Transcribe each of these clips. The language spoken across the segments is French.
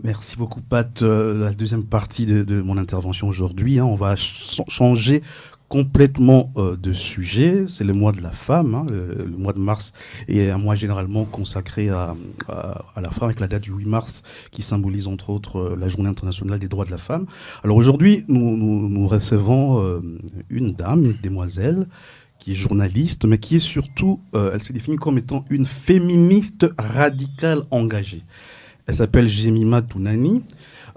Merci beaucoup, Pat. La deuxième partie de mon intervention aujourd'hui, on va changer complètement de sujet. C'est le mois de la femme, le mois de mars est un mois généralement consacré à la femme, avec la date du 8 mars qui symbolise entre autres la journée internationale des droits de la femme. Alors aujourd'hui, nous recevons une dame, une demoiselle, qui est journaliste, mais qui est surtout, elle se définit comme étant une féministe radicale engagée. Elle s'appelle Jemima Tounani.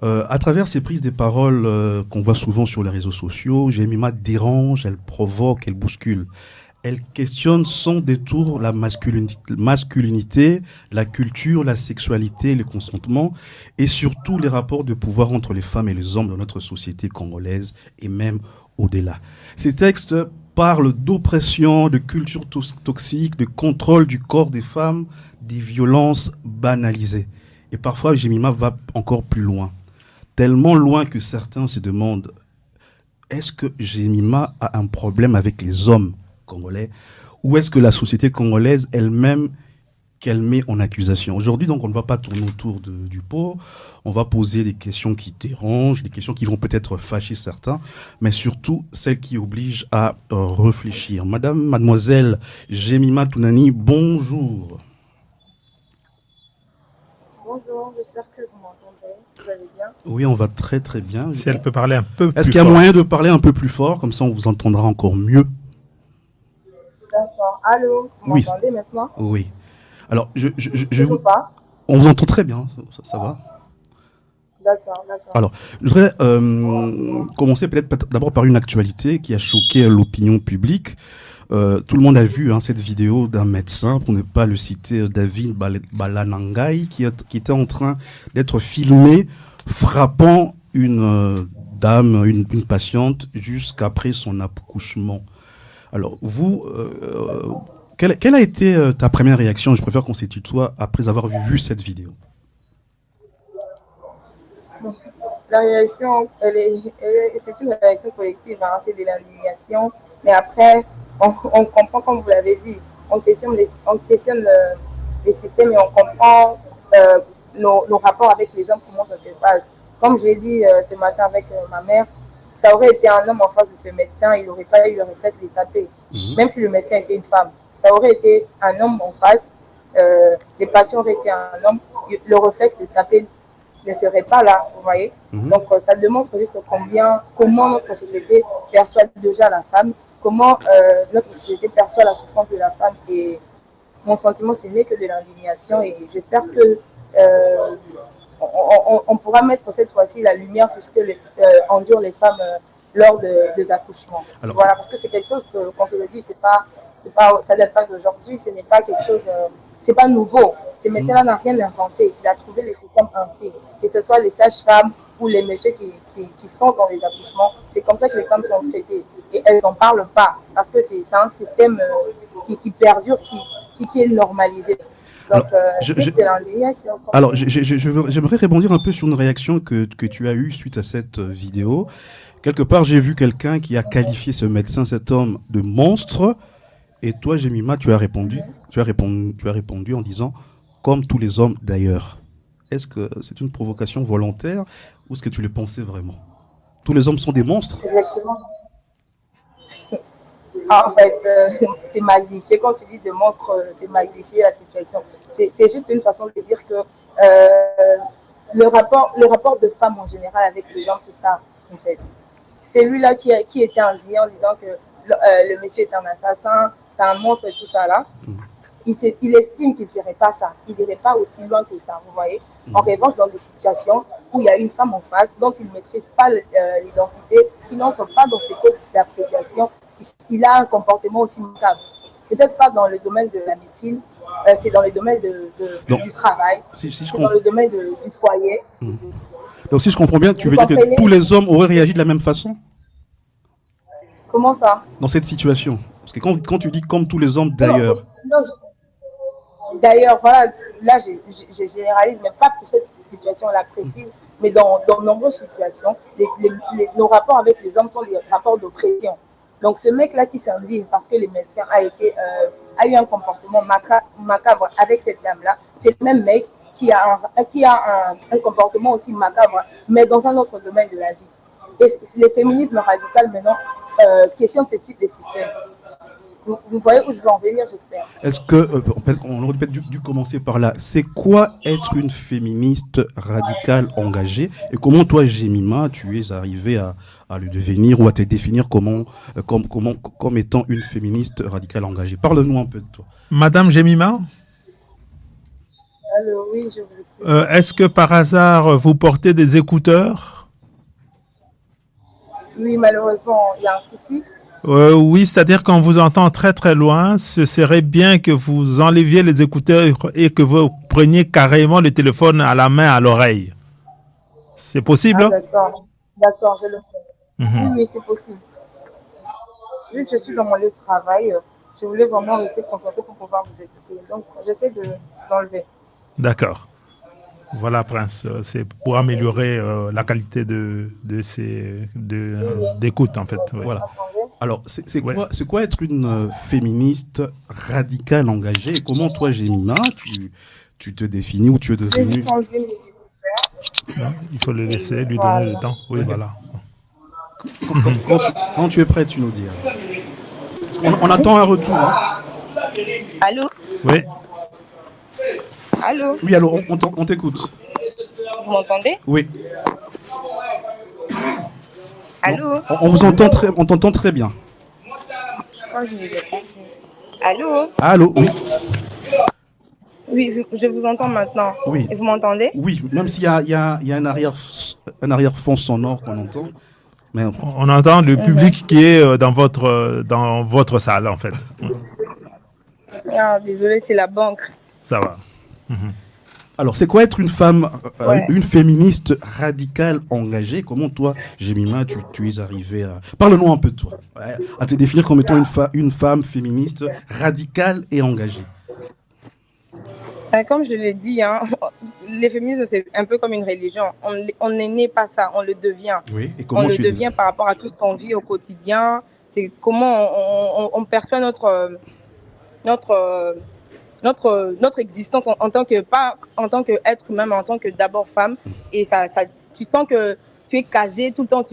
À travers ses prises de parole qu'on voit souvent sur les réseaux sociaux, Jemima dérange, elle provoque, elle bouscule. Elle questionne sans détour la masculinité, la culture, la sexualité, le consentement et surtout les rapports de pouvoir entre les femmes et les hommes dans notre société congolaise et même au-delà. Ces textes parlent d'oppression, de culture toxique, de contrôle du corps des femmes, des violences banalisées. Et parfois, Jemima va encore plus loin. Tellement loin que certains se demandent, est-ce que Jemima a un problème avec les hommes congolais ou est-ce que la société congolaise elle-même qu'elle met en accusation? Aujourd'hui, donc, on ne va pas tourner autour du pot. On va poser des questions qui dérangent, des questions qui vont peut-être fâcher certains, mais surtout celles qui obligent à réfléchir. Mademoiselle Jemima Tounani, bonjour. Bonjour, j'espère que vous m'entendez. Vous allez bien? Oui, on va très très bien. Si elle peut parler un peu plus fort. Est-ce qu'il y a moyen de parler un peu plus fort, comme ça on vous entendra encore mieux? D'accord. Allô, vous Oui, m'entendez maintenant? oui. Alors, Toujours pas? on vous entend très bien, ça va. D'accord, d'accord. Alors, je voudrais commencer peut-être d'abord par une actualité qui a choqué l'opinion publique. Tout le monde a vu cette vidéo d'un médecin, pour ne pas le citer, David Balanangai, qui était en train d'être filmé frappant une dame, une patiente, jusqu'après son accouchement. Alors, vous, quelle a été ta première réaction, je préfère qu'on se tutoie, après avoir vu cette vidéo? Donc, la réaction, c'est une réaction collective, hein, c'est de l'indignation. Mais après, on comprend, comme vous l'avez dit, on questionne les systèmes et on comprend nos rapports avec les hommes, comment ça se passe. Comme je l'ai dit ce matin avec ma mère, ça aurait été un homme en face de ce médecin, il n'aurait pas eu le réflexe de taper. Même si le médecin était une femme, ça aurait été un homme en face, les patients auraient été un homme, le réflexe de taper ne serait pas là, vous voyez. Donc ça démontre juste comment notre société perçoit déjà la femme, comment notre société perçoit la souffrance de la femme. Et mon sentiment, ce n'est que de l'indignation et j'espère que on pourra mettre cette fois-ci la lumière sur ce que endurent les femmes lors des accouchements. Alors, voilà, parce que c'est quelque chose qu'on se le dit, ça date pas d'aujourd'hui, ce n'est pas quelque chose, c'est pas nouveau. Ce médecin-là n'a rien inventé, il a trouvé les systèmes ainsi, que ce soit les sages-femmes ou les messieurs qui sont dans les accouchements, c'est comme ça que les femmes sont traitées. Et elles n'en parlent pas, parce que c'est un système qui perdure, qui est normalisé. Donc, j'aimerais rebondir un peu sur une réaction que tu as eue suite à cette vidéo. Quelque part, j'ai vu quelqu'un qui a qualifié ce médecin, cet homme, de monstre. Et toi, Jemima, tu as répondu en disant « comme tous les hommes d'ailleurs ». Est-ce que c'est une provocation volontaire ou est-ce que tu le pensais vraiment? Tous les hommes sont des monstres? Exactement. En fait, c'est magnifié. Quand tu dis de monstre, c'est magnifier la situation. C'est juste une façon de dire que le rapport de femme en général avec les hommes, c'est ça, en fait. C'est lui-là qui était indigné en disant que le monsieur est un assassin, c'est un monstre et tout ça là. Il estime qu'il ne ferait pas ça. Il n'irait pas aussi loin que ça, vous voyez. En revanche, dans des situations où il y a une femme en face dont il ne maîtrise pas l'identité, qui n'entre pas dans ses codes d'appréciation, il a un comportement aussi macabre. Peut-être pas dans le domaine de la médecine, c'est dans le domaine du travail, c'est dans le domaine du foyer. Donc si je comprends bien, tu veux dire que tous les hommes auraient réagi de la même façon? Comment ça? Dans cette situation. Parce que quand tu dis comme tous les hommes d'ailleurs. D'ailleurs, voilà, là je généralise, mais pas pour cette situation-là précise, mais dans de nombreuses situations, nos rapports avec les hommes sont des rapports d'oppression. Donc ce mec-là qui s'indigne parce que le médecin a eu un comportement macabre avec cette dame-là, c'est le même mec qui a un comportement aussi macabre, mais dans un autre domaine de la vie. Et les féminismes radicaux maintenant questionnent ce type de système. Vous voyez où je veux en venir, j'espère. Est-ce que, on aurait peut-être dû commencer par là. C'est quoi être une féministe radicale engagée et comment toi, Jemima, tu es arrivée à le devenir ou à te définir comme étant une féministe radicale engagée? Parle-nous un peu de toi. Madame Jemima, Alors, oui, je vous écoute. est-ce que par hasard vous portez des écouteurs? Oui, malheureusement, il y a un souci. Oui, c'est-à-dire qu'on vous entend très très loin. Ce serait bien que vous enleviez les écouteurs et que vous preniez carrément le téléphone à la main, à l'oreille. C'est possible? Ah, d'accord. D'accord, je le fais. Mhm. Oui, oui, c'est possible. Oui, je suis dans mon lieu de travail. Je voulais vraiment rester concentrée pour pouvoir vous écouter. Donc, j'essaie de l'enlever. D'accord. Voilà, Prince. C'est pour améliorer la qualité d'écoute, en fait. Ouais. Voilà. Attendez. Alors, c'est Ouais. quoi être une féministe radicale engagée et comment toi, Jemima, tu te définis ou tu es Je vais devenue... juste enlever mes écouteurs. Non, il faut le laisser, lui donner Voilà. le temps. Oui, voilà. Quand tu es prêt, tu nous dis. On attend un retour. Hein. Allô? Oui, Allô? Oui, alors on t'écoute. Vous m'entendez? Oui. Allô? On vous entend on t'entend très bien. Je crois que je ne les ai pas. Allô? Allô, oui. Oui, je vous entends maintenant. Oui. Et vous m'entendez? Oui, même s'il y a un arrière-fond sonore qu'on entend. Mais on entend le public qui est dans votre salle, en fait. Ah, désolé, c'est la banque. Ça va. alors, c'est quoi être une femme, Ouais. une féministe radicale engagée? Comment toi, Jemima, tu es arrivée à... Parle-nous un peu de toi, à te définir comme étant une femme féministe radicale et engagée. Comme je l'ai dit, hein, les féminismes, c'est un peu comme une religion. On n'est né pas ça, on le devient. Oui, et comment On le tu devient par rapport à tout ce qu'on vit au quotidien. C'est comment on perçoit notre existence en tant que, pas en tant qu'être humain, mais en tant que d'abord femme. Et tu sens que tu es casé tout le temps.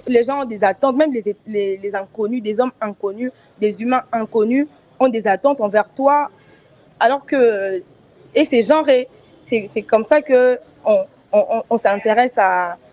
Les gens ont des attentes, même les inconnus, des hommes inconnus, des humains inconnus ont des attentes envers toi. Alors que, et c'est genré. C'est comme ça que on s'intéresse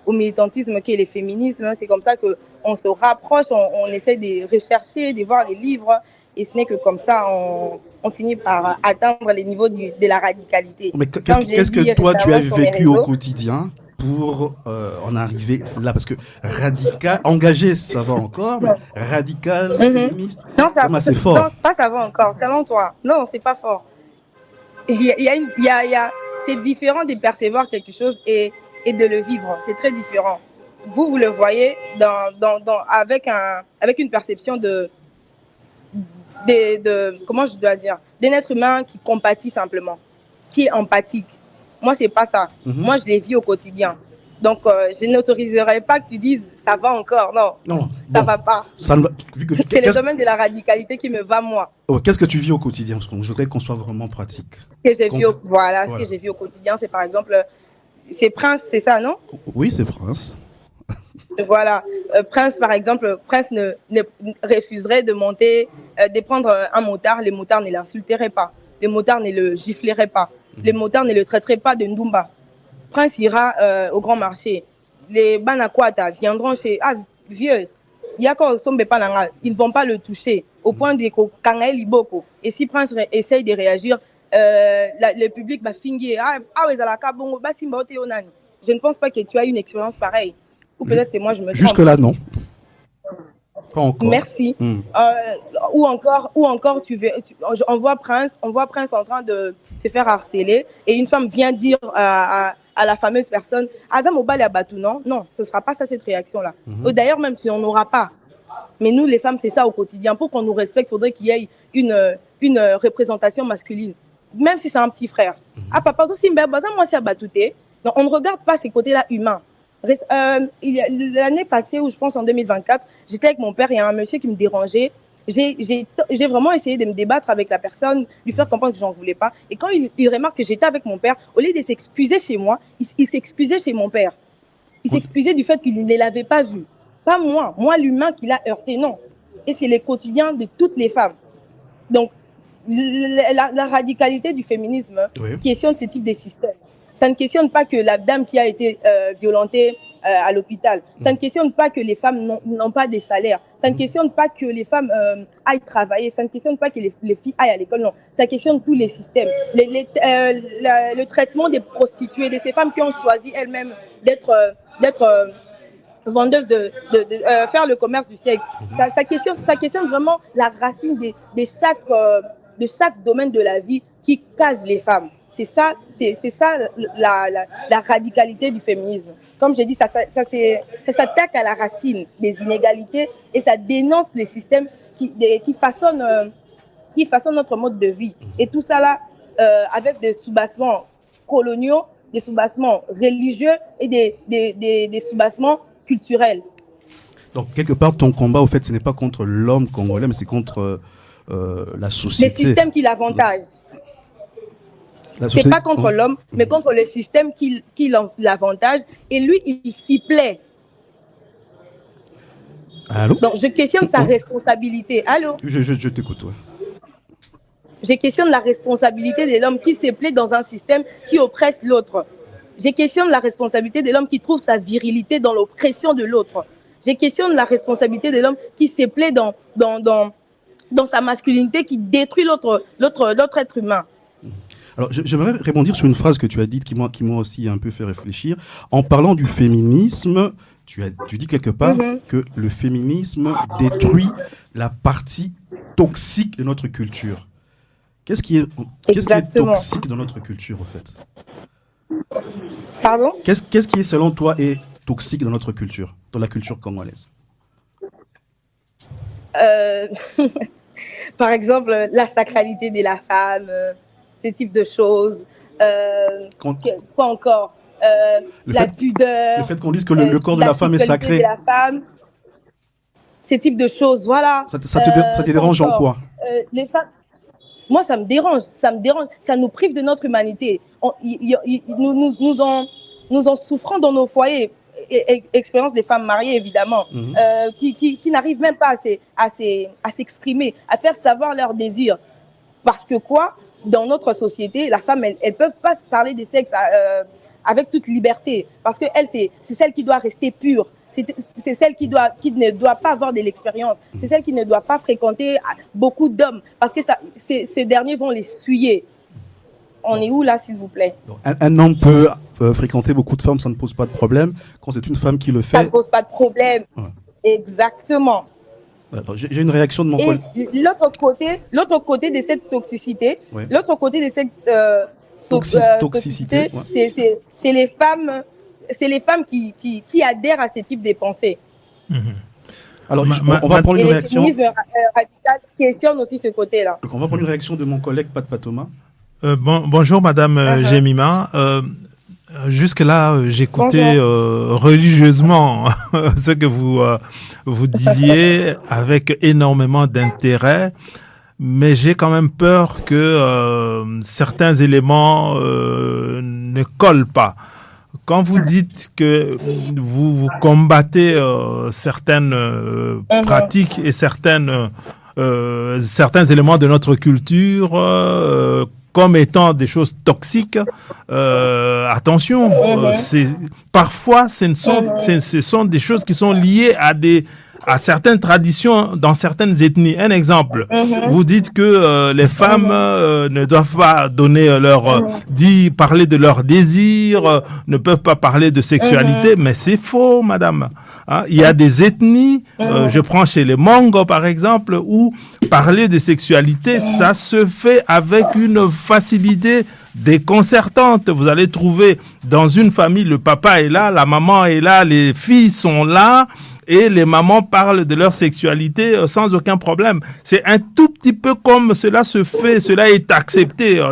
au militantisme qui est le féminisme. C'est comme ça qu'on se rapproche, on essaie de rechercher, de voir les livres. Et ce n'est que comme ça, on finit par atteindre les niveaux de la radicalité. Mais qu'est-ce que toi, tu as vécu au quotidien pour en arriver là? Parce que radical, engagé, ça va encore, mais radical, féministe, non, c'est fort. Non, pas ça va encore, selon toi. Non, c'est pas fort. C'est différent de percevoir quelque chose et de le vivre. C'est très différent. Vous le voyez avec une perception comment je dois dire, d'un être humain qui compatit simplement, qui est empathique. Moi, c'est pas ça. Moi, je les vis au quotidien. Donc, je n'autoriserai pas que tu dises ça va encore. Non, ça va pas. C'est le domaine de la radicalité qui me va, moi. Qu'est-ce que tu vis au quotidien? Parce que je voudrais qu'on soit vraiment pratique. Ce que j'ai vu au quotidien, c'est par exemple, c'est Prince, c'est ça, non? Oui, c'est Prince. Voilà, Prince par exemple, Prince ne refuserait de monter, de prendre un motard, les motards ne l'insulteraient pas, les motards ne le gifleraient pas, les motards ne le traiteraient pas de Ndumba. Prince ira au grand marché, les Banakwata viendront chez, vieux, ils ne vont pas le toucher, au point de Kangael Iboko. Et si Prince essaye de réagir, le public va finir, je ne pense pas que tu as une expérience pareille. Ou peut-être c'est moi, je me trompe. Jusque-là, non. Pas encore. Merci. Ou encore on voit Prince en train de se faire harceler et une femme vient dire à la fameuse personne, Azam Obali Abatou, non, ce ne sera pas ça cette réaction-là. D'ailleurs, même si on n'aura pas. Mais nous, les femmes, c'est ça au quotidien. Pour qu'on nous respecte, il faudrait qu'il y ait une représentation masculine. Même si c'est un petit frère. Papa, moi, c'est Abatouté. Donc, on ne regarde pas ces côtés-là humains. L'année passée, ou je pense en 2024, j'étais avec mon père et il y a un monsieur qui me dérangeait. J'ai vraiment essayé de me débattre avec la personne, lui faire comprendre que j'en voulais pas. Et quand il remarque que j'étais avec mon père, au lieu de s'excuser chez moi, il s'excusait chez mon père. Il s'excusait du fait qu'il ne l'avait pas vu. Pas moi l'humain qui l'a heurté, non. Et c'est le quotidien de toutes les femmes. Donc, la radicalité du féminisme questionne ce type de système. Ça ne questionne pas que la dame qui a été violentée à l'hôpital. Ça ne questionne pas que les femmes n'ont pas de salaire. Ça ne questionne pas que les femmes aillent travailler. Ça ne questionne pas que les filles aillent à l'école. Non, ça questionne tous les systèmes. Le traitement des prostituées, de ces femmes qui ont choisi elles-mêmes d'être vendeuses, faire le commerce du sexe. Ça questionne vraiment la racine de chaque domaine de la vie qui case les femmes. C'est ça la radicalité du féminisme. Comme je dis, ça s'attaque à la racine des inégalités et ça dénonce les systèmes qui façonnent notre mode de vie. Et tout ça là, avec des soubassements coloniaux, des soubassements religieux et des soubassements culturels. Donc, quelque part, ton combat, au fait, ce n'est pas contre l'homme congolais, mais c'est contre la société. Les systèmes qui l'avantagent. C'est pas contre l'homme, mais contre le système qui l'avantage. Et lui, il s'y plaît. Allô? Donc, je questionne sa responsabilité. Allô? Je t'écoute, ouais. Je questionne la responsabilité de l'homme qui se plaît dans un système qui oppresse l'autre. Je questionne la responsabilité de l'homme qui trouve sa virilité dans l'oppression de l'autre. Je questionne la responsabilité de l'homme qui se plaît dans sa masculinité qui détruit l'autre être humain. Alors, j'aimerais rebondir sur une phrase que tu as dite qui m'a aussi un peu fait réfléchir. En parlant du féminisme, tu dis quelque part que le féminisme détruit la partie toxique de notre culture. Qu'est-ce qui est toxique dans notre culture, en fait? Pardon? Qu'est-ce qui, selon toi, est toxique dans notre culture, dans la culture congolaise? Par exemple, la sacralité de la femme, ce type de choses. Quoi encore? La pudeur. Le fait qu'on dise que le corps de la femme est sacré. De la femme, ce type de choses, voilà. Ça te dérange en quoi? Les femmes. Moi, ça me dérange. Ça nous prive de notre humanité. Nous en souffrons dans nos foyers. Expérience des femmes mariées, évidemment, qui n'arrivent même pas à s'exprimer, à faire savoir leurs désirs. Parce que dans notre société, la femme, elle ne peut pas se parler de sexe avec toute liberté. Parce qu'elle, c'est celle qui doit rester pure. C'est celle qui ne doit pas avoir de l'expérience. C'est celle qui ne doit pas fréquenter beaucoup d'hommes. Parce que ces derniers vont les suyer. On est où là, s'il vous plaît? Un homme peut fréquenter beaucoup de femmes, ça ne pose pas de problème. Quand c'est une femme qui le fait... Ça ne pose pas de problème. Ouais. Exactement. Alors, j'ai une réaction de mon collègue. L'autre côté de cette toxicité, l'autre côté de cette toxicité, c'est les femmes qui adhèrent à ce type de pensées. Alors, on va prendre une réaction. Le féminisme radical questionne aussi ce côté-là. Donc, on va prendre une réaction de mon collègue Pat Patoma. Bonjour Madame Jemima. Jusque-là, j'écoutais religieusement ce que vous disiez avec énormément d'intérêt, mais j'ai quand même peur que certains éléments ne collent pas. Quand vous dites que vous combattez certaines pratiques et certains éléments de notre culture comme étant des choses toxiques, attention, parfois ce sont des choses qui sont liées à certaines traditions dans certaines ethnies. Un exemple, vous dites que les femmes ne doivent pas donner parler de leurs désirs, ne peuvent pas parler de sexualité, mais c'est faux, madame. Hein, il y a des ethnies, je prends chez les Mongos par exemple, où parler de sexualité, ça se fait avec une facilité déconcertante. Vous allez trouver dans une famille, le papa est là, la maman est là, les filles sont là, et les mamans parlent de leur sexualité sans aucun problème. C'est un tout petit peu comme cela se fait, cela est accepté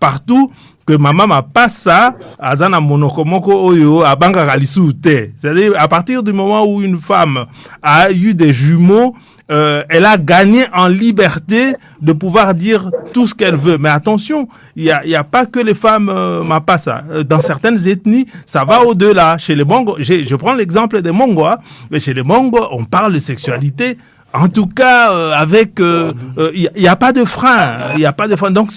partout, que maman n'a pas ça, azana monokomoko oyo abanga kalisute. C'est-à-dire, à partir du moment où une femme a eu des jumeaux, elle a gagné en liberté de pouvoir dire tout ce qu'elle veut. Mais attention, il y a pas que les femmes Mapassa. Dans certaines ethnies, ça va au-delà. Chez les Mongo, je prends l'exemple des Mongo. Mais chez les Mongo, on parle de sexualité. En tout cas, il y a pas de frein. Il y a pas de frein. Donc,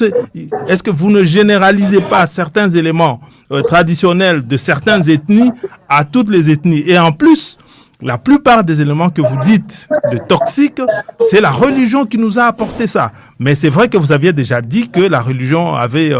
est-ce que vous ne généralisez pas certains éléments traditionnels de certaines ethnies à toutes les ethnies? Et en plus, la plupart des éléments que vous dites de toxiques, c'est la religion qui nous a apporté ça. Mais c'est vrai que vous aviez déjà dit que la religion avait,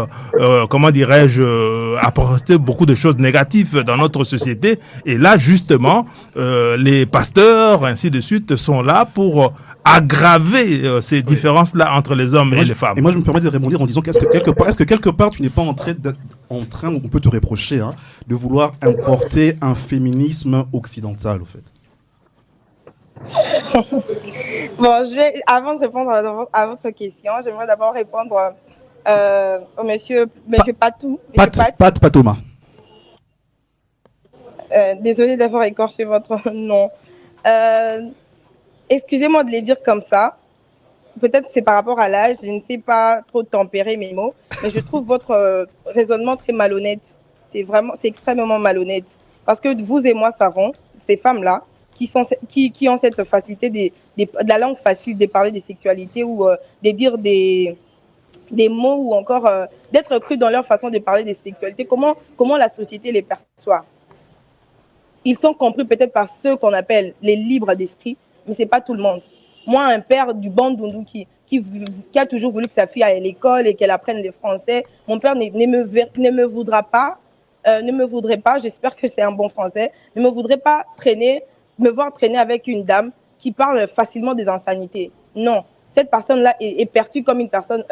apporté beaucoup de choses négatives dans notre société. Et là, justement, les pasteurs, ainsi de suite, sont là pour aggraver ces différences-là entre les hommes et les femmes. Et moi, je me permets de répondre en disant est-ce que quelque part, tu n'es pas en train, on peut te reprocher, de vouloir importer un féminisme occidental, au fait? Bon, avant de répondre à votre question, j'aimerais d'abord répondre au monsieur Patou. Pas Thomas. Désolée d'avoir écorché votre nom. Excusez-moi de les dire comme ça. Peut-être que c'est par rapport à l'âge, je ne sais pas trop tempérer mes mots, mais je trouve votre raisonnement très malhonnête. C'est extrêmement malhonnête. Parce que vous et moi savons, ces femmes-là, qui ont cette facilité de la langue facile de parler de sexualité ou de dire des mots ou encore d'être cru dans leur façon de parler de sexualité. Comment la société les perçoit? Ils sont compris peut-être par ceux qu'on appelle les libres d'esprit, mais c'est pas tout le monde. Moi, un père du Bandundu qui a toujours voulu que sa fille aille à l'école et qu'elle apprenne le français, mon père ne me voudrait pas, j'espère que c'est un bon français, ne me voudrait pas me voir traîner avec une dame qui parle facilement des insanités. Non, cette personne-là est perçue comme une personne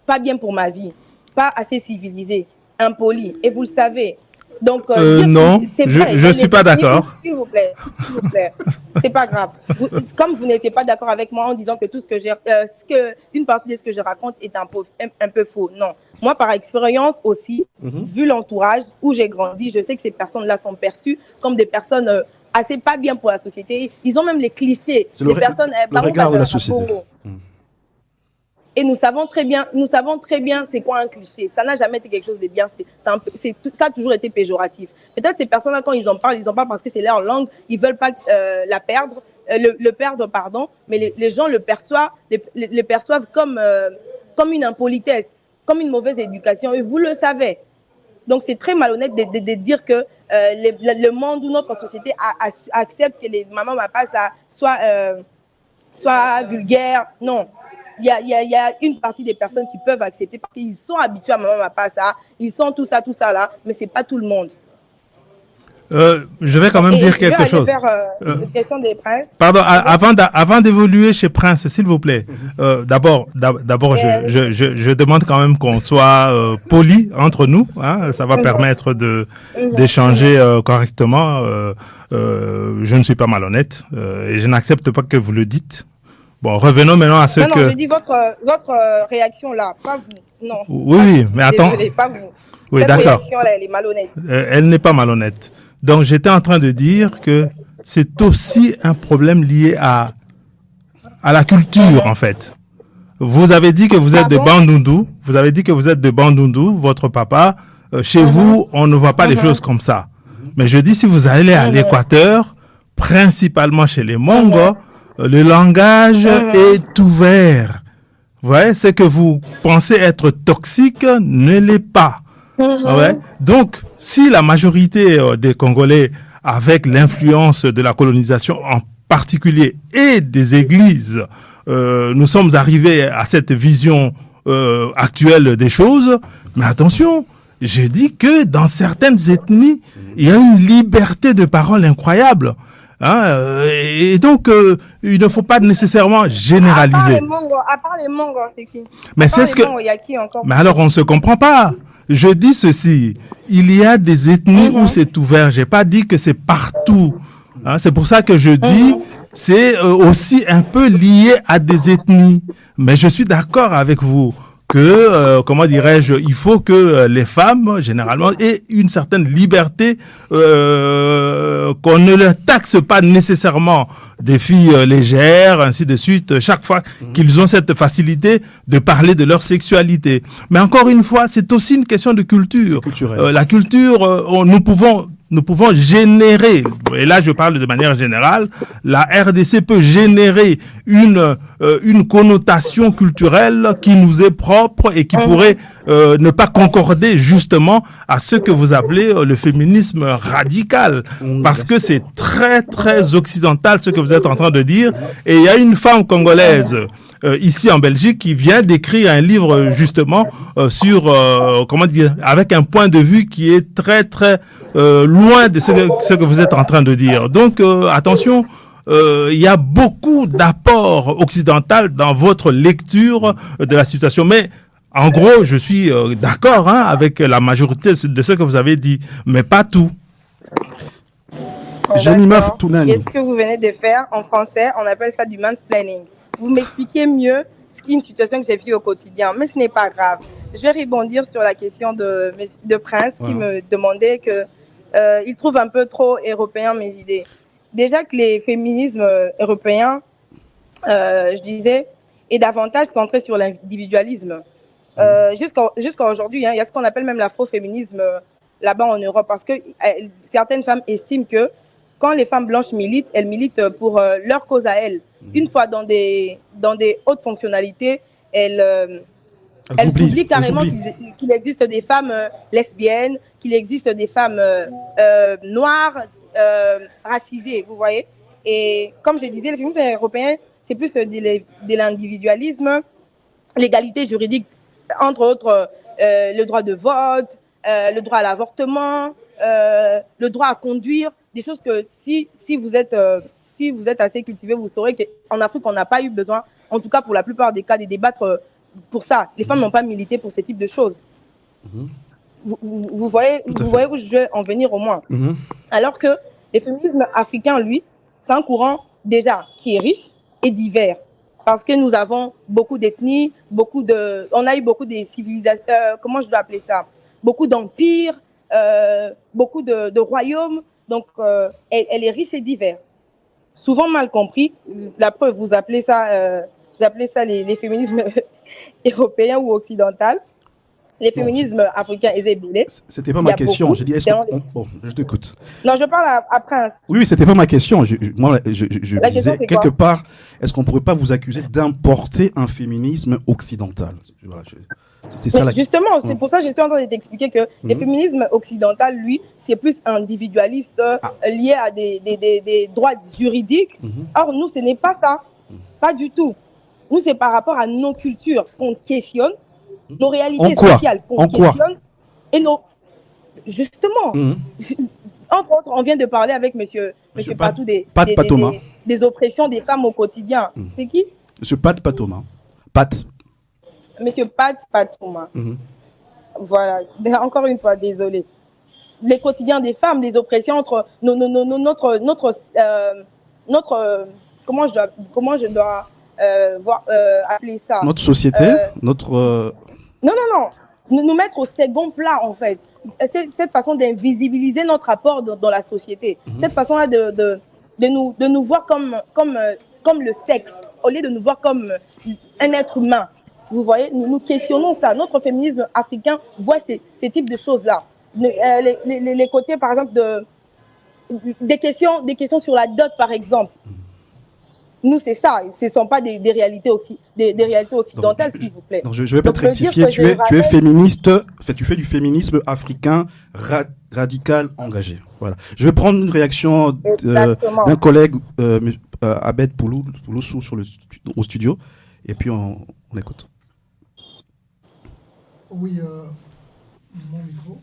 pas bien pour ma vie, pas assez civilisée, impolie. Et vous le savez. Donc, non, je ne suis pas d'accord. S'il vous plaît. C'est pas grave. Comme vous n'étiez pas d'accord avec moi en disant que tout une partie de ce que je raconte est un peu faux. Non. Moi, par expérience aussi, vu l'entourage où j'ai grandi, je sais que ces personnes-là sont perçues comme des personnes assez pas bien pour la société. Ils ont même les clichés des personnes. Le regard de la société. Et nous savons très bien c'est quoi un cliché. Ça n'a jamais été quelque chose de bien. Ça a toujours été péjoratif. Peut-être ces personnes-là, quand ils en parlent parce que c'est leur langue, ils veulent pas la perdre, le perdre, pardon. Mais les gens le perçoivent comme une impolitesse, comme une mauvaise éducation. Et vous le savez. Donc c'est très malhonnête de dire que le monde ou notre société accepte que les mamans papas soient vulgaires. Non. Il y a une partie des personnes qui peuvent accepter parce qu'ils sont habitués à maman papas, ils sont tout ça là, mais c'est pas tout le monde. Je vais quand même dire quelque chose. Une question des princes. Pardon, avant d'évoluer chez Prince, s'il vous plaît. D'abord, je demande quand même qu'on soit poli entre nous. Ça va permettre d'échanger correctement. Je ne suis pas malhonnête et je n'accepte pas que vous le dites. Bon, revenons maintenant à ce que... Non, je dis votre réaction là, pas vous. Non. Oui, mais attends. Désolé, pas vous. Oui, cette d'accord. réaction là, elle est malhonnête. Elle n'est pas malhonnête. Donc, j'étais en train de dire que c'est aussi un problème lié à la culture, en fait. Vous avez dit que vous êtes de Bandundu. Vous avez dit que vous êtes de Bandundu, votre papa. Chez vous, on ne voit pas les choses comme ça. Mais je dis, si vous allez à l'Équateur, principalement chez les Mongos, le langage est ouvert. Vous voyez, ce que vous pensez être toxique ne l'est pas. Ouais. Donc, si la majorité des Congolais, avec l'influence de la colonisation en particulier et des églises, nous sommes arrivés à cette vision actuelle des choses, mais attention, je dis que dans certaines ethnies, il y a une liberté de parole incroyable. Et donc, il ne faut pas nécessairement généraliser. À part les Mongos, c'est qui? Mais c'est ce que... Il y a qui encore? Mais alors, on ne se comprend pas. Je dis ceci, il y a des ethnies où c'est ouvert. J'ai pas dit que c'est partout. C'est pour ça que je dis, c'est aussi un peu lié à des ethnies. Mais je suis d'accord avec vous que, comment dirais-je, il faut que les femmes, généralement, aient une certaine liberté, qu'on ne leur taxe pas nécessairement des filles légères, ainsi de suite, chaque fois qu'ils ont cette facilité de parler de leur sexualité. Mais encore une fois, c'est aussi une question de culture. La culture, nous pouvons générer, et là je parle de manière générale, la RDC peut générer une connotation culturelle qui nous est propre et qui pourrait ne pas concorder justement à ce que vous appelez le féminisme radical. Parce que c'est très très occidental ce que vous êtes en train de dire. Et il y a une femme congolaise ici en Belgique qui vient d'écrire un livre justement sur comment dire, avec un point de vue qui est très très loin de ce que vous êtes en train de dire. Donc attention, il y a beaucoup d'apports occidentaux dans votre lecture de la situation. Mais en gros, je suis d'accord avec la majorité de ce que vous avez dit, mais pas tout. Jemima Tounani. Et ce que vous venez de faire en français, on appelle ça du mansplaining. Vous m'expliquez mieux ce qui est une situation que j'ai vue au quotidien, mais ce n'est pas grave. Je vais rebondir sur la question de Prince qui me demandait que il trouve un peu trop européen mes idées. Déjà que les féminismes européens, je disais, est davantage centré sur l'individualisme. Jusqu'à aujourd'hui, il y a ce qu'on appelle même l'afroféminisme là-bas en Europe, parce que certaines femmes estiment que quand les femmes blanches militent, elles militent pour leur cause à elles. Une fois dans des hautes fonctionnalités, elles oublient carrément qu'il existe des femmes lesbiennes, qu'il existe des femmes noires, racisées, vous voyez. Et comme je disais, le féminisme européen, c'est plus de l'individualisme, l'égalité juridique, entre autres le droit de vote, le droit à l'avortement, le droit à conduire, des choses que si vous êtes assez cultivé, vous saurez qu'en Afrique, on n'a pas eu besoin, en tout cas pour la plupart des cas, de débattre pour ça. Les femmes n'ont pas milité pour ce type de choses. Vous voyez où je veux en venir au moins. Alors que le féminisme africain, lui, c'est un courant déjà qui est riche et divers. Parce que nous avons beaucoup d'ethnies, on a eu beaucoup de civilisations, comment je dois appeler ça, beaucoup d'empires, beaucoup de royaumes. Donc, elle est riche et divers. Souvent mal compris. La preuve, vous appelez ça les féminismes européens ou occidentaux. Les féminismes africains et zébélés. C'était pas ma question. Je dis, bon, je t'écoute. Non, je parle à Prince. Oui, c'était pas ma question. Moi, je disais, quelque part, est-ce qu'on pourrait pas vous accuser d'importer un féminisme occidental? C'était ça justement, c'est pour ça que je suis en train de t'expliquer que le féminisme occidental, lui, c'est plus individualiste, lié à des droits juridiques. Or, nous, ce n'est pas ça. Pas du tout. Nous, c'est par rapport à nos cultures qu'on questionne, nos réalités sociales qu'on questionne, et justement, entre autres, on vient de parler avec monsieur Patou des oppressions des femmes au quotidien. C'est qui? Monsieur Pat Patouma. Monsieur Pat Patouma. Voilà. Encore une fois, désolé. Les quotidiens des femmes, les oppressions entre notre comment je dois appeler ça? Notre société, Non. Nous mettre au second plat, en fait. C'est cette façon d'invisibiliser notre apport dans la société. Cette façon-là de nous voir comme le sexe, au lieu de nous voir comme un être humain. Vous voyez, nous questionnons ça. Notre féminisme africain voit ces types de choses-là. Les côtés, par exemple, des questions sur la dot, par exemple. Nous, c'est ça. Ce ne sont pas des réalités occidentales, s'il vous plaît. Donc, je vais peut-être rectifier. Tu es féministe. Tu fais du féminisme africain radical engagé. Voilà. Je vais prendre une réaction d'un collègue, Abed Pouloussou, au studio. Et puis, on écoute. Oui, mon micro.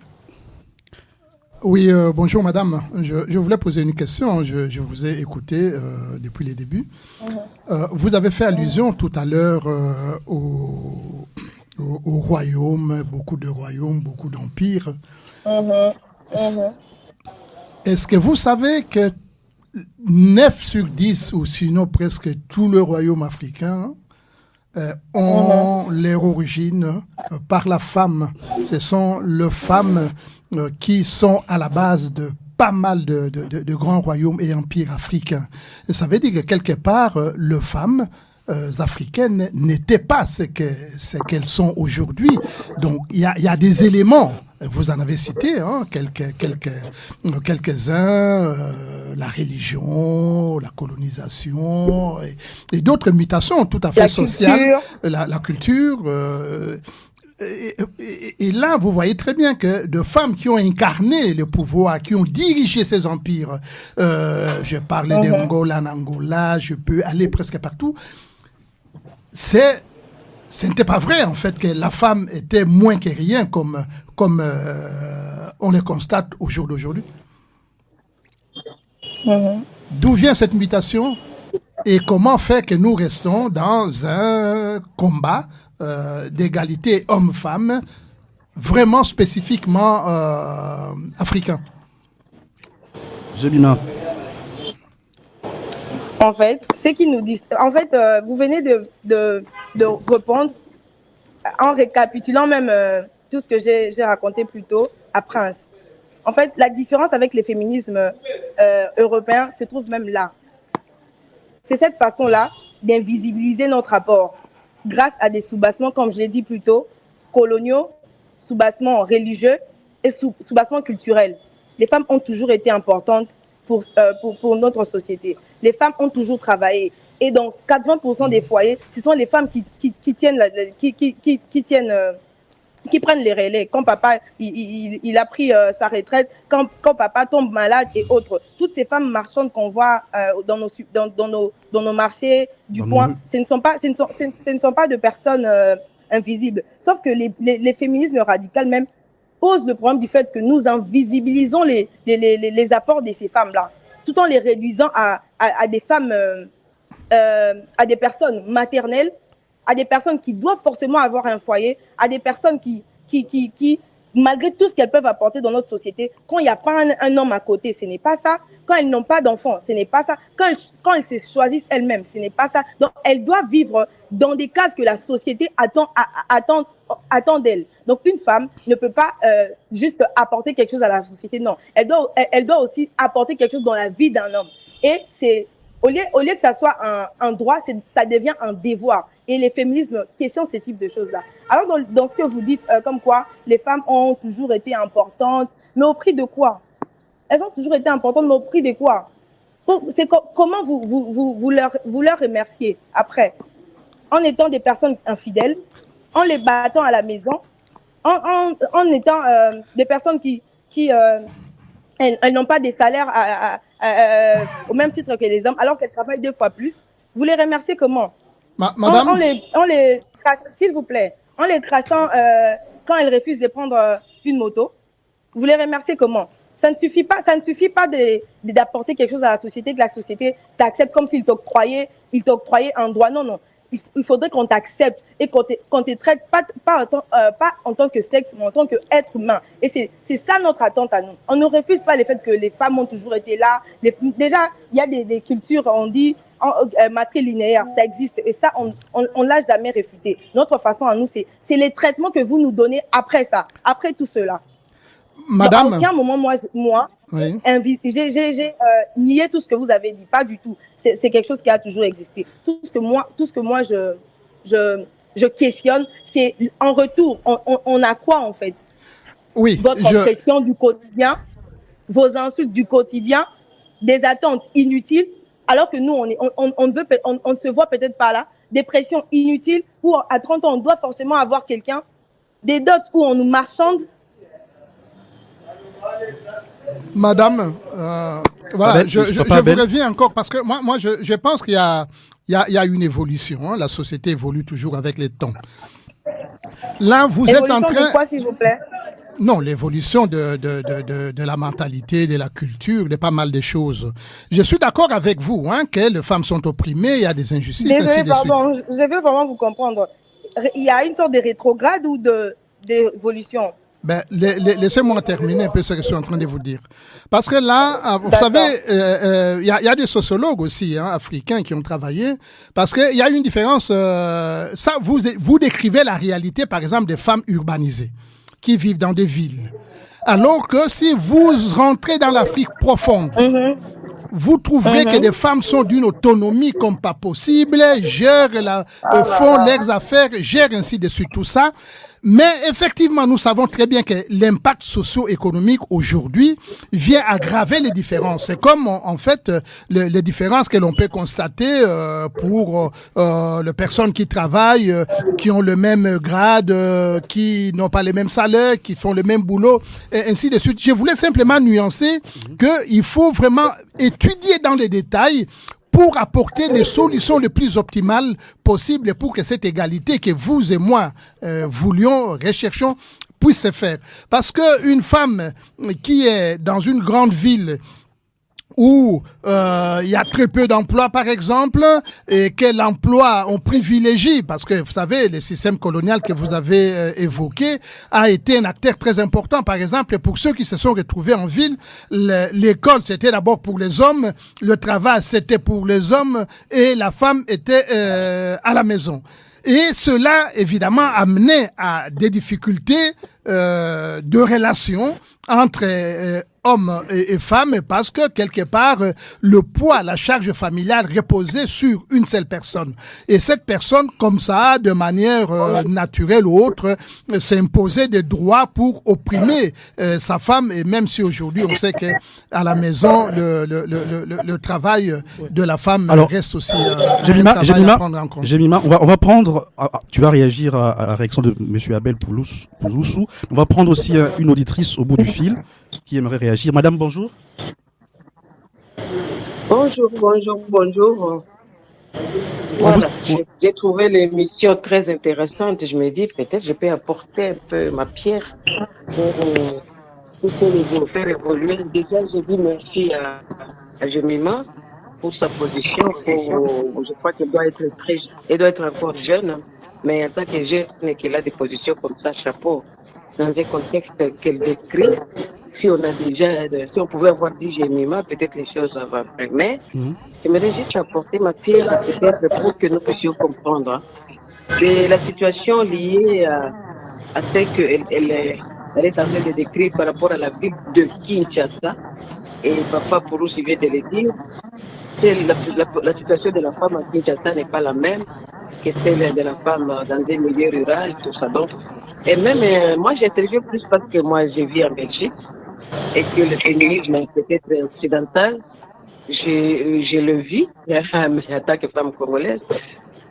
Oui, bonjour madame. Je voulais poser une question. Je vous ai écouté depuis les débuts. Vous avez fait allusion tout à l'heure au royaume, beaucoup de royaumes, beaucoup d'empires. Est-ce que vous savez que 9 sur 10, ou sinon presque tout le royaume africain, ont leur origine par la femme. Ce sont les femmes qui sont à la base de pas mal de grands royaumes et empires africains. Et ça veut dire que quelque part, les femmes africaines n'étaient pas ce qu'elles sont aujourd'hui. Donc, il y a des éléments. Vous en avez cité quelques-uns, la religion, la colonisation et d'autres mutations tout à fait sociales. La culture. Et là, vous voyez très bien que de femmes qui ont incarné le pouvoir, qui ont dirigé ces empires, je parlais d'Angola en Angola, je peux aller presque partout, ce n'était pas vrai en fait que la femme était moins que rien comme on le constate au jour d'aujourd'hui. D'où vient cette mutation et comment fait que nous restons dans un combat d'égalité homme-femme vraiment spécifiquement africain? Jemima. En fait, ce qui nous dit, vous venez de répondre en récapitulant même tout ce que j'ai raconté plus tôt à Prince. En fait, la différence avec les féminismes européens se trouve même là. C'est cette façon-là d'invisibiliser notre rapport grâce à des soubassements, comme je l'ai dit plus tôt, coloniaux, soubassements religieux et soubassements culturels. Les femmes ont toujours été importantes pour notre société. Les femmes ont toujours travaillé. Et dans 80% des foyers, ce sont les femmes qui prennent les relais. Quand papa il a pris sa retraite, quand papa tombe malade et autres. Toutes ces femmes marchandes qu'on voit dans nos marchés du coin, ce ne sont pas de personnes invisibles. Sauf que les féminismes radicaux même posent le problème du fait que nous invisibilisons les apports de ces femmes-là, tout en les réduisant à des femmes, à des personnes maternelles, à des personnes qui doivent forcément avoir un foyer, à des personnes qui malgré tout ce qu'elles peuvent apporter dans notre société, quand il n'y a pas un homme à côté, ce n'est pas ça. Quand elles n'ont pas d'enfants, ce n'est pas ça. Quand elles se choisissent elles-mêmes, ce n'est pas ça. Donc, elles doivent vivre dans des cases que la société attend d'elles. Donc, une femme ne peut pas juste apporter quelque chose à la société. Non, elle doit aussi apporter quelque chose dans la vie d'un homme. Et c'est au lieu que ça soit un droit, ça devient un devoir. Et les féminismes questionnent ce type de choses-là. Alors, dans ce que vous dites, comme quoi les femmes ont toujours été importantes, mais au prix de quoi? Elles ont toujours été importantes, mais au prix de quoi? Comment vous leur remerciez après? En étant des personnes infidèles, en les battant à la maison, en étant des personnes qui elles n'ont pas des salaires au même titre que les hommes, alors qu'elles travaillent 2 fois plus. Vous les remerciez comment? Madame, s'il vous plaît, en les crachant quand elles refusent de prendre une moto, vous les remerciez comment? Ça ne suffit pas d'apporter quelque chose à la société, que la société t'accepte comme s'il t'octroyait un droit. Non. Il faudrait qu'on t'accepte et qu'on te traite pas en tant que sexe, mais en tant qu'être humain. Et c'est ça notre attente à nous. On ne refuse pas le fait que les femmes ont toujours été là. Déjà, il y a des cultures, on dit, matrilinéaires, ça existe. Et ça, on l'a jamais réfuté. Notre façon à nous, c'est les traitements que vous nous donnez après ça, après tout cela. Madame, à aucun moment, moi oui. J'ai nié tout ce que vous avez dit. Pas du tout. C'est quelque chose qui a toujours existé. Tout ce que moi je questionne, c'est en retour, on a quoi en fait? Oui. Votre pression du quotidien, vos insultes du quotidien, des attentes inutiles, alors que nous, on ne se voit peut-être pas là. Des pressions inutiles où à 30 ans, on doit forcément avoir quelqu'un. Des dots où on nous marchande. Madame, voilà, je vous reviens encore parce que moi je pense qu'il y a une évolution. Hein. La société évolue toujours avec les temps. Là, vous êtes en train. De quoi, s'il vous plaît? Non, l'évolution de la mentalité, de la culture, de pas mal de choses. Je suis d'accord avec vous, hein, que les femmes sont opprimées, il y a des injustices. Désolé, pardon, je veux vraiment vous comprendre. Il y a une sorte de rétrograde ou d'évolution? Ben, laissez-moi terminer un peu ce que je suis en train de vous dire. Parce que là, vous savez, il y a des sociologues aussi africains qui ont travaillé. Parce qu'il y a une différence. Ça, vous décrivez la réalité, par exemple, des femmes urbanisées qui vivent dans des villes. Alors que si vous rentrez dans l'Afrique profonde, vous trouverez que des femmes sont d'une autonomie comme pas possible, gèrent font leurs affaires, gèrent ainsi de suite tout ça. Mais effectivement, nous savons très bien que l'impact socio-économique aujourd'hui vient aggraver les différences. C'est comme en fait les différences que l'on peut constater pour les personnes qui travaillent, qui ont le même grade, qui n'ont pas les mêmes salaires, qui font le même boulot, et ainsi de suite. Je voulais simplement nuancer qu'il faut vraiment étudier dans les détails pour apporter les solutions les plus optimales possibles pour que cette égalité que vous et moi recherchons, puisse se faire. Parce que une femme qui est dans une grande ville où il y a très peu d'emplois, par exemple, et que l'emploi on privilégie, parce que vous savez, le système colonial que vous avez évoqué a été un acteur très important. Par exemple, pour ceux qui se sont retrouvés en ville, l'école c'était d'abord pour les hommes, le travail c'était pour les hommes et la femme était à la maison. Et cela, évidemment, amenait à des difficultés de relations entre hommes et femmes, parce que quelque part le poids, la charge familiale reposait sur une seule personne. Et cette personne, comme ça, de manière naturelle ou autre, s'imposait des droits pour opprimer sa femme. Et même si aujourd'hui on sait que à la maison le travail de la femme reste aussi Jemima, on va prendre. Tu vas réagir à la réaction de Monsieur Abel Pouloussou. On va prendre aussi une auditrice au bout du fil qui aimerait réagir. Madame, bonjour. Bonjour. Voilà, j'ai trouvé l'émission très intéressante. Je me dis, peut-être je peux apporter un peu ma pierre pour faire évoluer. Déjà, j'ai dit merci à Jemima pour sa position. Je crois qu'elle doit être encore jeune, mais en tant que jeune, qu'elle a des positions comme ça, chapeau. Dans un contexte qu'elle décrit, si on pouvait avoir dit Jemima, peut-être les choses vont faire. Mais j'aimerais juste apporter ma pierre peut-être pour que nous puissions comprendre. C'est la situation liée à ce qu'elle est en train de décrire par rapport à la ville de Kinshasa. Et Papa Pouloussou vient de le dire. La situation de la femme à Kinshasa n'est pas la même que celle de la femme dans des milieux ruraux, tout ça. Donc, et même, moi, j'ai interviewé plus parce que moi, je vis en Belgique et que le féminisme est peut-être occidental. Je le vis, en tant que femme congolaise.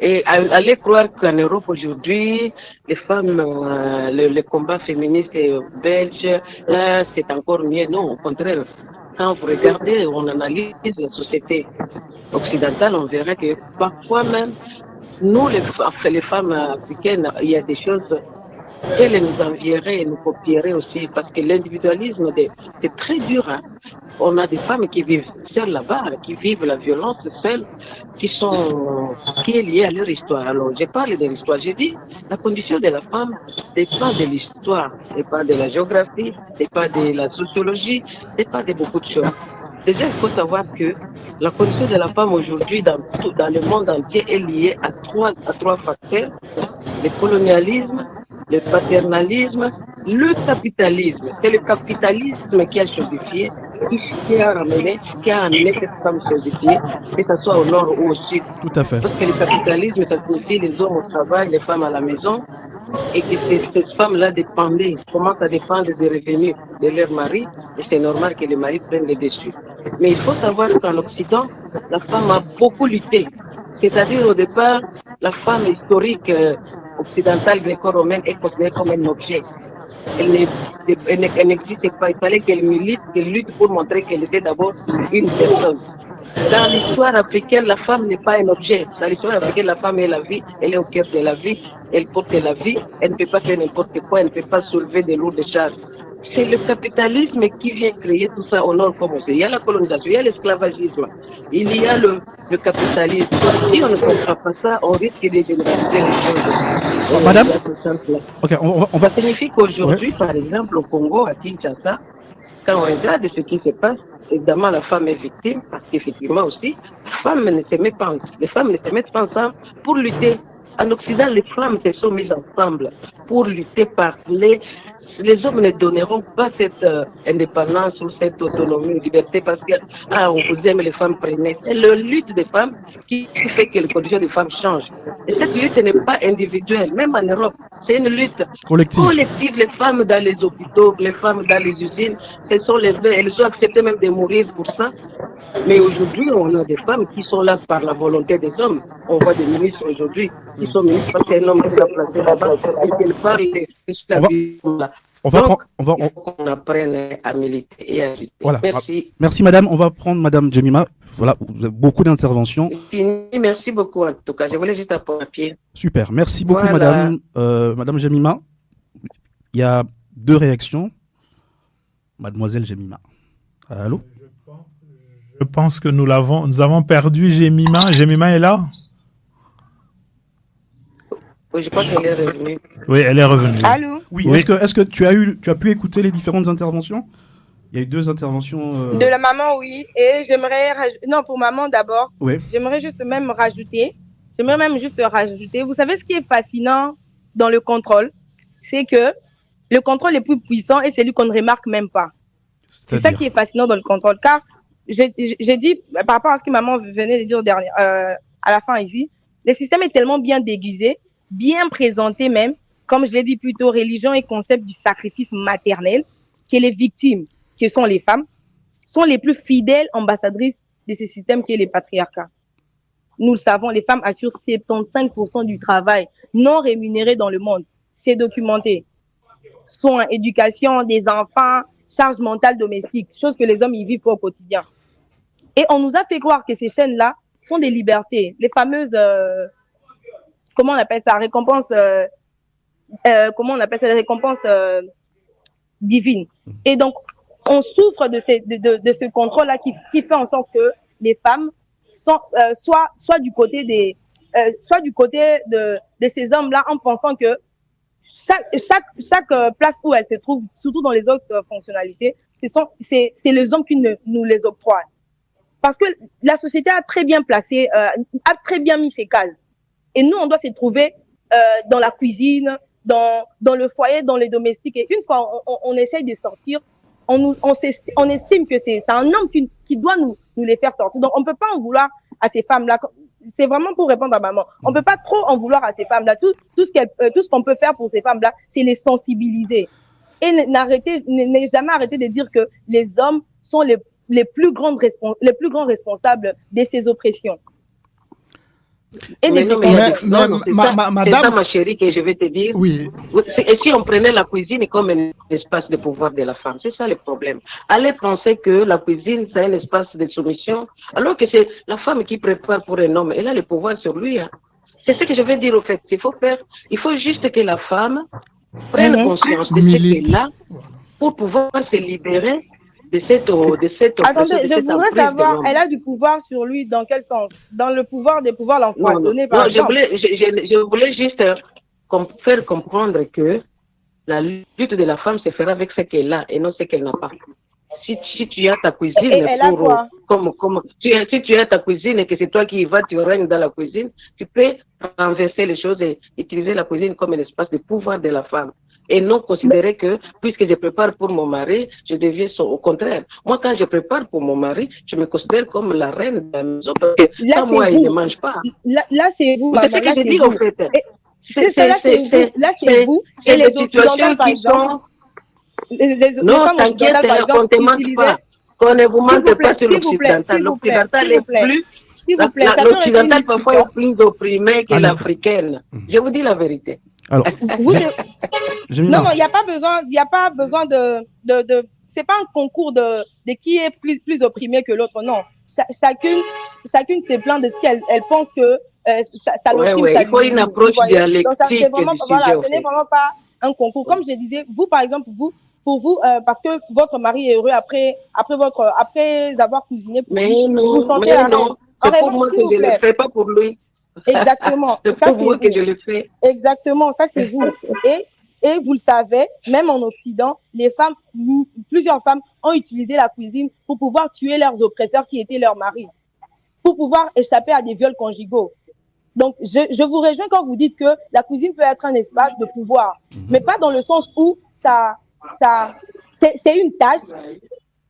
Et aller croire qu'en Europe aujourd'hui, les femmes, le combat féministe belge, là, c'est encore mieux. Non, au contraire. Quand vous regardez, on analyse la société occidentale, on verra que parfois même, nous, les femmes africaines, il y a des choses qu'elles nous envieraient et nous copieraient aussi, parce que l'individualisme, c'est très dur. Hein. On a des femmes qui vivent seules là-bas, qui vivent la violence seules, qui est liée à leur histoire. Alors, j'ai parlé de l'histoire. J'ai dit, la condition de la femme dépend de l'histoire, dépend de la géographie, dépend de la sociologie, dépend de beaucoup de choses. Déjà, il faut savoir que la condition de la femme aujourd'hui dans le monde entier est liée à trois facteurs. Le colonialisme, le paternalisme, le capitalisme. C'est le capitalisme qui a chosifié, qui a amené cette femme chosifiée, que ce soit au nord ou au sud. Tout à fait. Parce que le capitalisme, ça signifie les hommes au travail, les femmes à la maison, et que ces femmes-là commencent à dépendre des revenus de leur mari, et c'est normal que les maris prennent le dessus. Mais il faut savoir qu'en Occident, la femme a beaucoup lutté. C'est-à-dire, au départ, la femme historique occidentale gréco-romaine est considérée comme un objet. Elle n'existait pas. Il fallait qu'elle lutte pour montrer qu'elle était d'abord une personne. Dans l'histoire africaine, la femme n'est pas un objet. Dans l'histoire africaine, la femme est la vie, elle est au cœur de la vie, elle porte la vie, elle ne peut pas faire n'importe quoi, elle ne peut pas soulever de lourdes charges. C'est le capitalisme qui vient créer tout ça au nord comme au sud. Il y a la colonisation, il y a l'esclavagisme, il y a le capitalisme. Si on ne comprend pas ça, on risque de généraliser les choses. Madame, il y a ce sens-là. ok, on va... Ça signifie qu'aujourd'hui, par exemple, au Congo, à Kinshasa, quand on regarde ce qui se passe, évidemment, la femme est victime, parce qu'effectivement aussi, les femmes ne se mettent pas ensemble pour lutter. En Occident, les femmes se sont mises ensemble pour lutter, parler. Les hommes ne donneront pas cette indépendance ou cette autonomie ou liberté parce que, on vous aime, les femmes prenaient. C'est la lutte des femmes qui fait que les conditions des femmes changent. Et cette lutte n'est pas individuelle, même en Europe. C'est une lutte collective. Les femmes dans les hôpitaux, les femmes dans les usines, elles ont accepté même de mourir pour ça. Mais aujourd'hui, on a des femmes qui sont là par la volonté des hommes. On voit des ministres aujourd'hui qui sont ministres parce qu'un homme qui a placé là-bas et qu'elle parle de la vie. Il faut qu'on apprenne à militer et à lutter. Voilà. Merci. Merci madame. On va prendre madame Jemima. Voilà, vous avez beaucoup d'interventions. Merci beaucoup en tout cas. Je voulais juste appuyer. Super. Merci beaucoup madame. Madame Jemima. Il y a 2 réactions. Mademoiselle Jemima. Allô? Je pense que nous avons perdu Jemima. Jemima est là? Oui, je pense qu'elle est revenue. Oui, elle est revenue. Allô? Oui. Est-ce que tu as pu écouter les différentes interventions? Il y a eu 2 interventions. De la maman, oui. Et j'aimerais non, pour maman d'abord. Oui. J'aimerais juste rajouter. Vous savez ce qui est fascinant dans le contrôle, c'est que le contrôle le plus puissant est celui qu'on ne remarque même pas. C'est ça qui est fascinant dans le contrôle. Car j'ai dit, par rapport à ce que maman venait de dire à la fin ici, le système est tellement bien déguisé, bien présenté même, comme je l'ai dit plus tôt, religion et concept du sacrifice maternel, que les victimes, qui sont les femmes, sont les plus fidèles ambassadrices de ce système qui est le patriarcat. Nous le savons, les femmes assurent 75% du travail non rémunéré dans le monde. C'est documenté. Soins, éducation des enfants, charge mentale domestique, chose que les hommes y vivent pas au quotidien. Et on nous a fait croire que ces chaînes-là sont des libertés, les fameuses, comment on appelle ça, récompenses, récompenses divines. Et donc, on souffre de ce contrôle-là qui fait en sorte que les femmes sont soit du côté de ces hommes-là en pensant que chaque place où elles se trouvent, surtout dans les autres fonctionnalités, c'est les hommes qui nous les octroient. Parce que la société a très bien placé, a très bien mis ses cases. Et nous, on doit se trouver dans la cuisine, dans le foyer, dans les domestiques. Et une fois on essaye de sortir, on estime que c'est un homme qui doit nous les faire sortir. Donc, on peut pas en vouloir à ces femmes-là. C'est vraiment pour répondre à maman. On peut pas trop en vouloir à ces femmes-là. Tout ce qu'on peut faire pour ces femmes-là, c'est les sensibiliser. Et ne jamais arrêter de dire que les hommes sont les plus grands responsables de ces oppressions. Madame, c'est ça, ma chérie, que je vais te dire. Oui. Et si on prenait la cuisine comme un espace de pouvoir de la femme, c'est ça le problème. Allez penser que la cuisine, c'est un espace de soumission, alors que c'est la femme qui prépare pour un homme. Elle a le pouvoir sur lui. Hein. C'est ce que je veux dire au fait. Il faut juste que la femme prenne conscience de ce qu'elle a pour pouvoir se libérer de cette Attendez, je voudrais savoir, elle a du pouvoir sur lui dans quel sens? Dans le pouvoir de pouvoir l'empoisonner, par exemple? Je voulais juste faire comprendre que la lutte de la femme se fera avec ce qu'elle a et non ce qu'elle n'a pas. Si tu as ta cuisine, si tu as ta cuisine et que c'est toi qui y vas, tu règnes dans la cuisine, tu peux renverser les choses et utiliser la cuisine comme un espace de pouvoir de la femme. Et non considérer que, puisque je prépare pour mon mari, je deviens au contraire. Moi, quand je prépare pour mon mari, je me considère comme la reine de la maison, parce que sans moi, il ne mange pas. Là, c'est vous, c'est ce que je dis, en fait. Là, c'est vous. Et les occidentales, par exemple. Non, t'inquiète, on ne te mente pas. Qu'on ne vous mente pas sur l'occidental. L'occidental est plus... L'occidental, parfois, est plus opprimé que l'africaine. Je vous dis la vérité. Alors, non, il n'y a pas besoin de c'est pas un concours de qui est plus opprimé que l'autre, non. Chacune se plaint de ce qu'elle pense que ça l'opprime. Il faut une approche dialectique. Donc, ce n'est vraiment pas un concours. Comme je disais, vous, par exemple, pour vous, parce que votre mari est heureux après avoir cuisiné pour vous sentez la reine. C'est pour moi que je ne le fais pas pour lui. Exactement. C'est Ça, pour vous que je le fais. Exactement, ça c'est vous. Et vous le savez, même en Occident, plusieurs femmes ont utilisé la cuisine pour pouvoir tuer leurs oppresseurs qui étaient leurs maris, pour pouvoir échapper à des viols conjugaux. Donc, je vous rejoins quand vous dites que la cuisine peut être un espace de pouvoir, mais pas dans le sens où c'est une tâche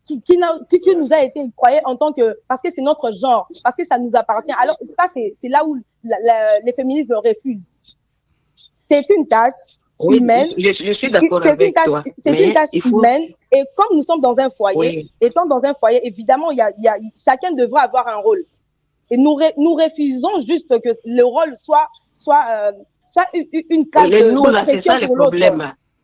qui nous a été croyée en tant que, parce que c'est notre genre, parce que ça nous appartient. Alors, ça, c'est là où les féministes le refusent. C'est une tâche humaine. Je suis d'accord avec toi. C'est une tâche humaine. Et comme nous sommes dans un foyer, étant dans un foyer, évidemment, chacun devra avoir un rôle. Et nous refusons juste que le rôle soit une case de pression pour l'autre.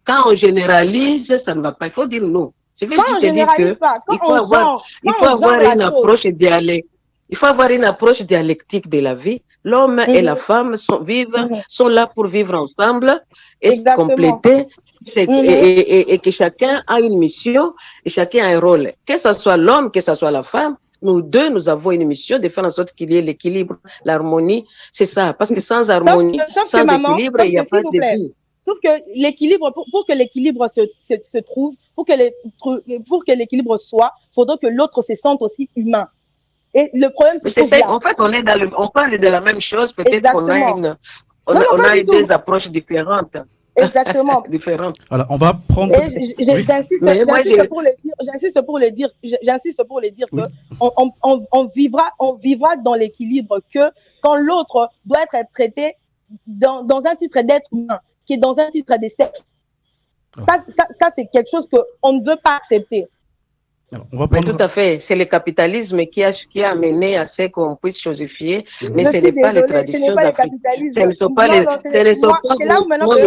Quand on généralise, ça ne va pas. Il faut dire non. Quand on généralise pas, quand on genre, il faut avoir une approche dialectique. Il faut avoir une approche dialectique de la vie. L'homme et la femme sont là pour vivre ensemble et se compléter. Et que chacun a une mission et chacun a un rôle. Que ce soit l'homme, que ce soit la femme, nous deux, nous avons une mission de faire en sorte qu'il y ait l'équilibre, l'harmonie. C'est ça. Parce que sans harmonie, sans équilibre, il n'y a pas de vie. Sauf que l'équilibre, pour que l'équilibre se trouve, pour que l'équilibre soit, il faudra que l'autre se sente aussi humain. Et le problème, c'est que en fait, on parle de la même chose, peut-être qu'on a des approches différentes. Exactement. Différentes. Alors, on va prendre. J'insiste pour le dire que on vivra dans l'équilibre que quand l'autre doit être traité dans un titre d'être humain, qui est dans un titre de sexe. Ça c'est quelque chose qu'on ne veut pas accepter. Alors, on va prendre... Tout à fait. C'est le capitalisme qui a amené à ce qu'on puisse chosifier, mais ce n'est pas les traditions africaines. Ce ne sont pas les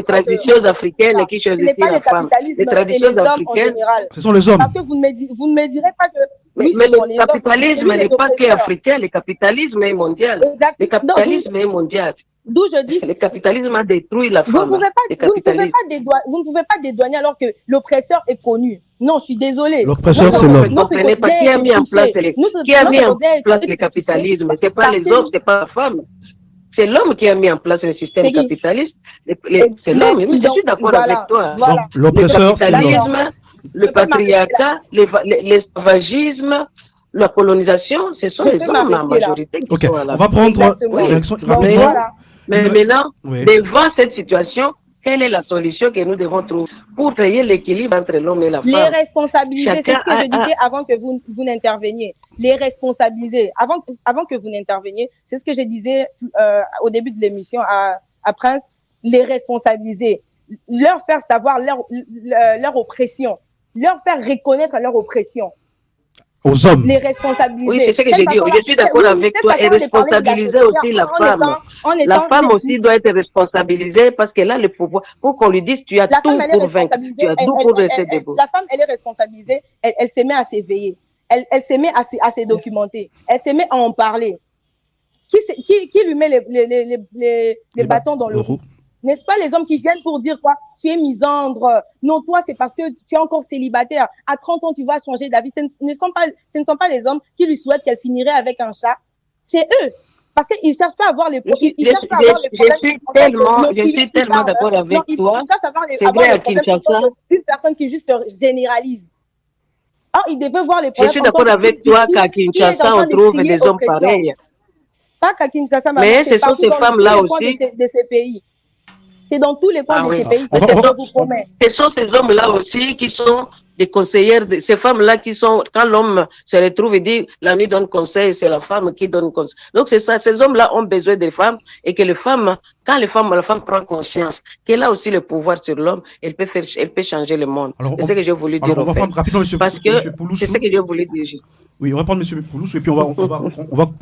traditions africaines qui chosifient la femme. Les traditions africaines, ce sont les hommes. Parce que vous ne me direz pas que... Mais le capitalisme n'est pas qu'africain, le capitalisme est mondial. Le capitalisme est mondial. D'où je dis... Le capitalisme a détruit la femme. Vous ne pouvez pas dédouaner alors que l'oppresseur est connu. Non, je suis désolée. L'oppresseur, c'est l'homme. Qui a mis en place le capitalisme? C'est pas les hommes, c'est pas la femme. C'est l'homme qui a mis en place le système capitaliste. C'est l'homme. Je suis d'accord avec toi. Donc, l'oppresseur, c'est l'homme. Le patriarcat, l'esclavagisme, la colonisation, ce sont les hommes en majorité. Ok, on va prendre réaction rapidement. Mais maintenant, devant cette situation, quelle est la solution que nous devons trouver pour créer l'équilibre entre l'homme et la femme? Les responsabiliser, c'est ce que je disais avant que vous n'interveniez. Les responsabiliser. Avant que vous n'interveniez, c'est ce que je disais au début de l'émission à Prince, les responsabiliser. Leur faire savoir leur oppression. Leur faire reconnaître leur oppression. Aux hommes. Les responsabiliser. Oui, c'est ce que j'ai dit. Je suis d'accord avec toi. Et responsabiliser aussi la femme. La femme aussi doit être responsabilisée parce qu'elle a le pouvoir. Pour qu'on lui dise, tu as tout pour vaincre. Tu as tout pour rester debout. La femme, elle est responsabilisée. Elle se met à s'éveiller. Elle se met à se documenter. Elle se met à en parler. Qui lui met les bâtons dans le cou? N'est-ce pas les hommes qui viennent pour dire quoi? Tu es misandre. Non, toi, c'est parce que tu es encore célibataire. À 30 ans, tu vas changer d'avis. Ce ne sont pas les hommes qui lui souhaitent qu'elle finirait avec un chat. C'est eux. Parce qu'ils ne cherchent pas à avoir les problèmes. Je suis tellement d'accord avec toi. Ils cherchent à avoir les problèmes. Une personne qui juste généralise. Or, ils devaient voir les problèmes. Je suis d'accord avec toi qu'à Kinshasa, on trouve des hommes pareils. Pas qu'à Kinshasa, mais ce sont ces femmes-là aussi. De ces pays. C'est dans tous les coins de ces pays que je vous promets. Ce sont ces hommes-là aussi qui sont des conseillères, ces femmes-là qui sont, quand l'homme se retrouve et dit, l'ami donne conseil, c'est la femme qui donne conseil. Donc c'est ça, ces hommes-là ont besoin des femmes et que les femmes, quand la femme prend conscience qu'elle a aussi le pouvoir sur l'homme, elle peut changer le monde. C'est ce que j'ai voulu dire. Parce que c'est ce que j'ai voulu dire. Oui, on va prendre M. Poulousse et puis on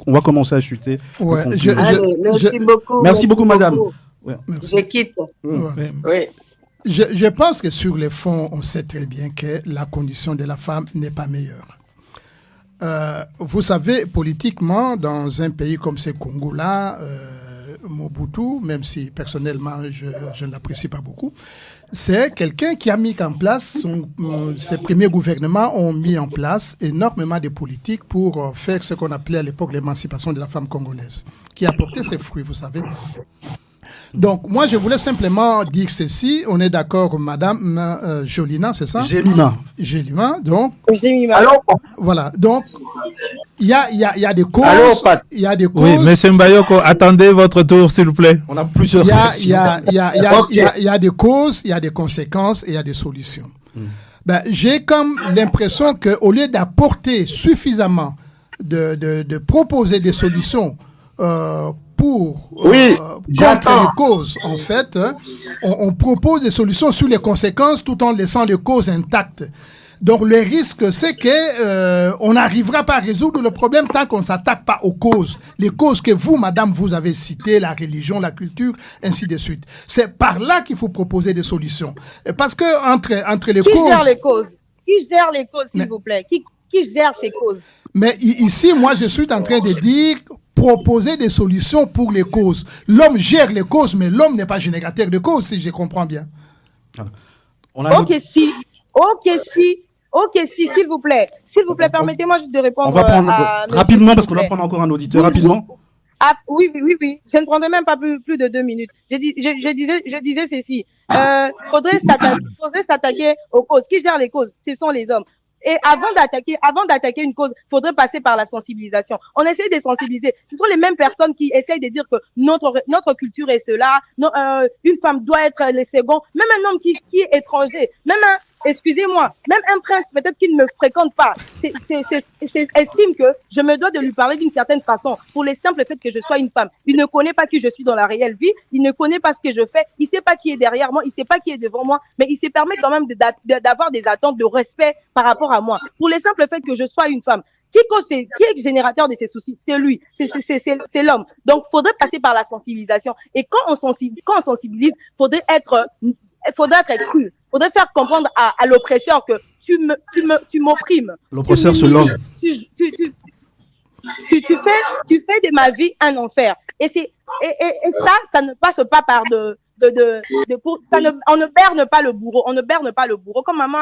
va commencer à chuter. Ouais, merci beaucoup. Merci beaucoup, madame. Ouais, je quitte. Oui. Je pense que sur le fond, on sait très bien que la condition de la femme n'est pas meilleure. Vous savez, politiquement, dans un pays comme ce Congo-là, Mobutu, même si personnellement je ne l'apprécie pas beaucoup, c'est quelqu'un qui a mis en place, ses premiers gouvernements ont mis en place énormément de politiques pour faire ce qu'on appelait à l'époque l'émancipation de la femme congolaise. qui a porté ses fruits, vous savez. Donc, moi, je voulais simplement dire ceci. On est d'accord, Madame Jolina, c'est ça? Jélima, donc. Alors, voilà. Donc, il y a des causes. Il y a des causes. Oui, Monsieur Mbayoko, attendez votre tour, s'il vous plaît. On a plusieurs Il y a des causes, il y a des conséquences et il y a des solutions. Ben, j'ai comme l'impression qu'au lieu d'apporter suffisamment, de proposer des solutions pour contre les causes, en fait, on propose des solutions sur les conséquences tout en laissant les causes intactes. Donc, le risque, c'est que on n'arrivera pas à résoudre le problème tant qu'on ne s'attaque pas aux causes. Les causes que vous, madame, vous avez citées, la religion, la culture, ainsi de suite. C'est par là qu'il faut proposer des solutions. Parce que entre les causes... Qui gère les causes? Qui gère les causes, s'il vous plaît? Qui gère ces causes? Mais ici, moi, je suis en train de dire... proposer des solutions pour les causes. L'homme gère les causes, mais l'homme n'est pas générateur de causes, si je comprends bien. Ok, s'il vous plaît. S'il vous plaît, permettez-moi juste de répondre. On va prendre rapidement, parce qu'on va prendre encore un auditeur, rapidement. Ah, oui. Je ne prendrai même pas plus de 2 minutes. Je disais ceci. Faudrait s'attaquer aux causes. Qui gère les causes? Ce sont les hommes. Et avant d'attaquer une cause, faudrait passer par la sensibilisation. On essaie de sensibiliser. Ce sont les mêmes personnes qui essayent de dire que notre culture est cela, une femme doit être le second. Même un homme qui est étranger, excusez-moi, même un prince peut-être qui ne me fréquente pas, estime que je me dois de lui parler d'une certaine façon pour le simple fait que je sois une femme. Il ne connaît pas qui je suis dans la réelle vie, il ne connaît pas ce que je fais, il sait pas qui est derrière moi, il sait pas qui est devant moi, mais il se permet quand même d'avoir des attentes de respect par rapport à moi. Pour le simple fait que je sois une femme. Qui est générateur de ces soucis? C'est lui, c'est l'homme. Donc, faudrait passer par la sensibilisation. Et quand on sensibilise, faudrait être cru. Faudrait faire comprendre à l'oppresseur que tu m'opprimes. L'oppresseur, c'est l'homme. Tu fais de ma vie un enfer. Et ça ne passe pas par on ne berne pas le bourreau. On ne berne pas le bourreau. Comme maman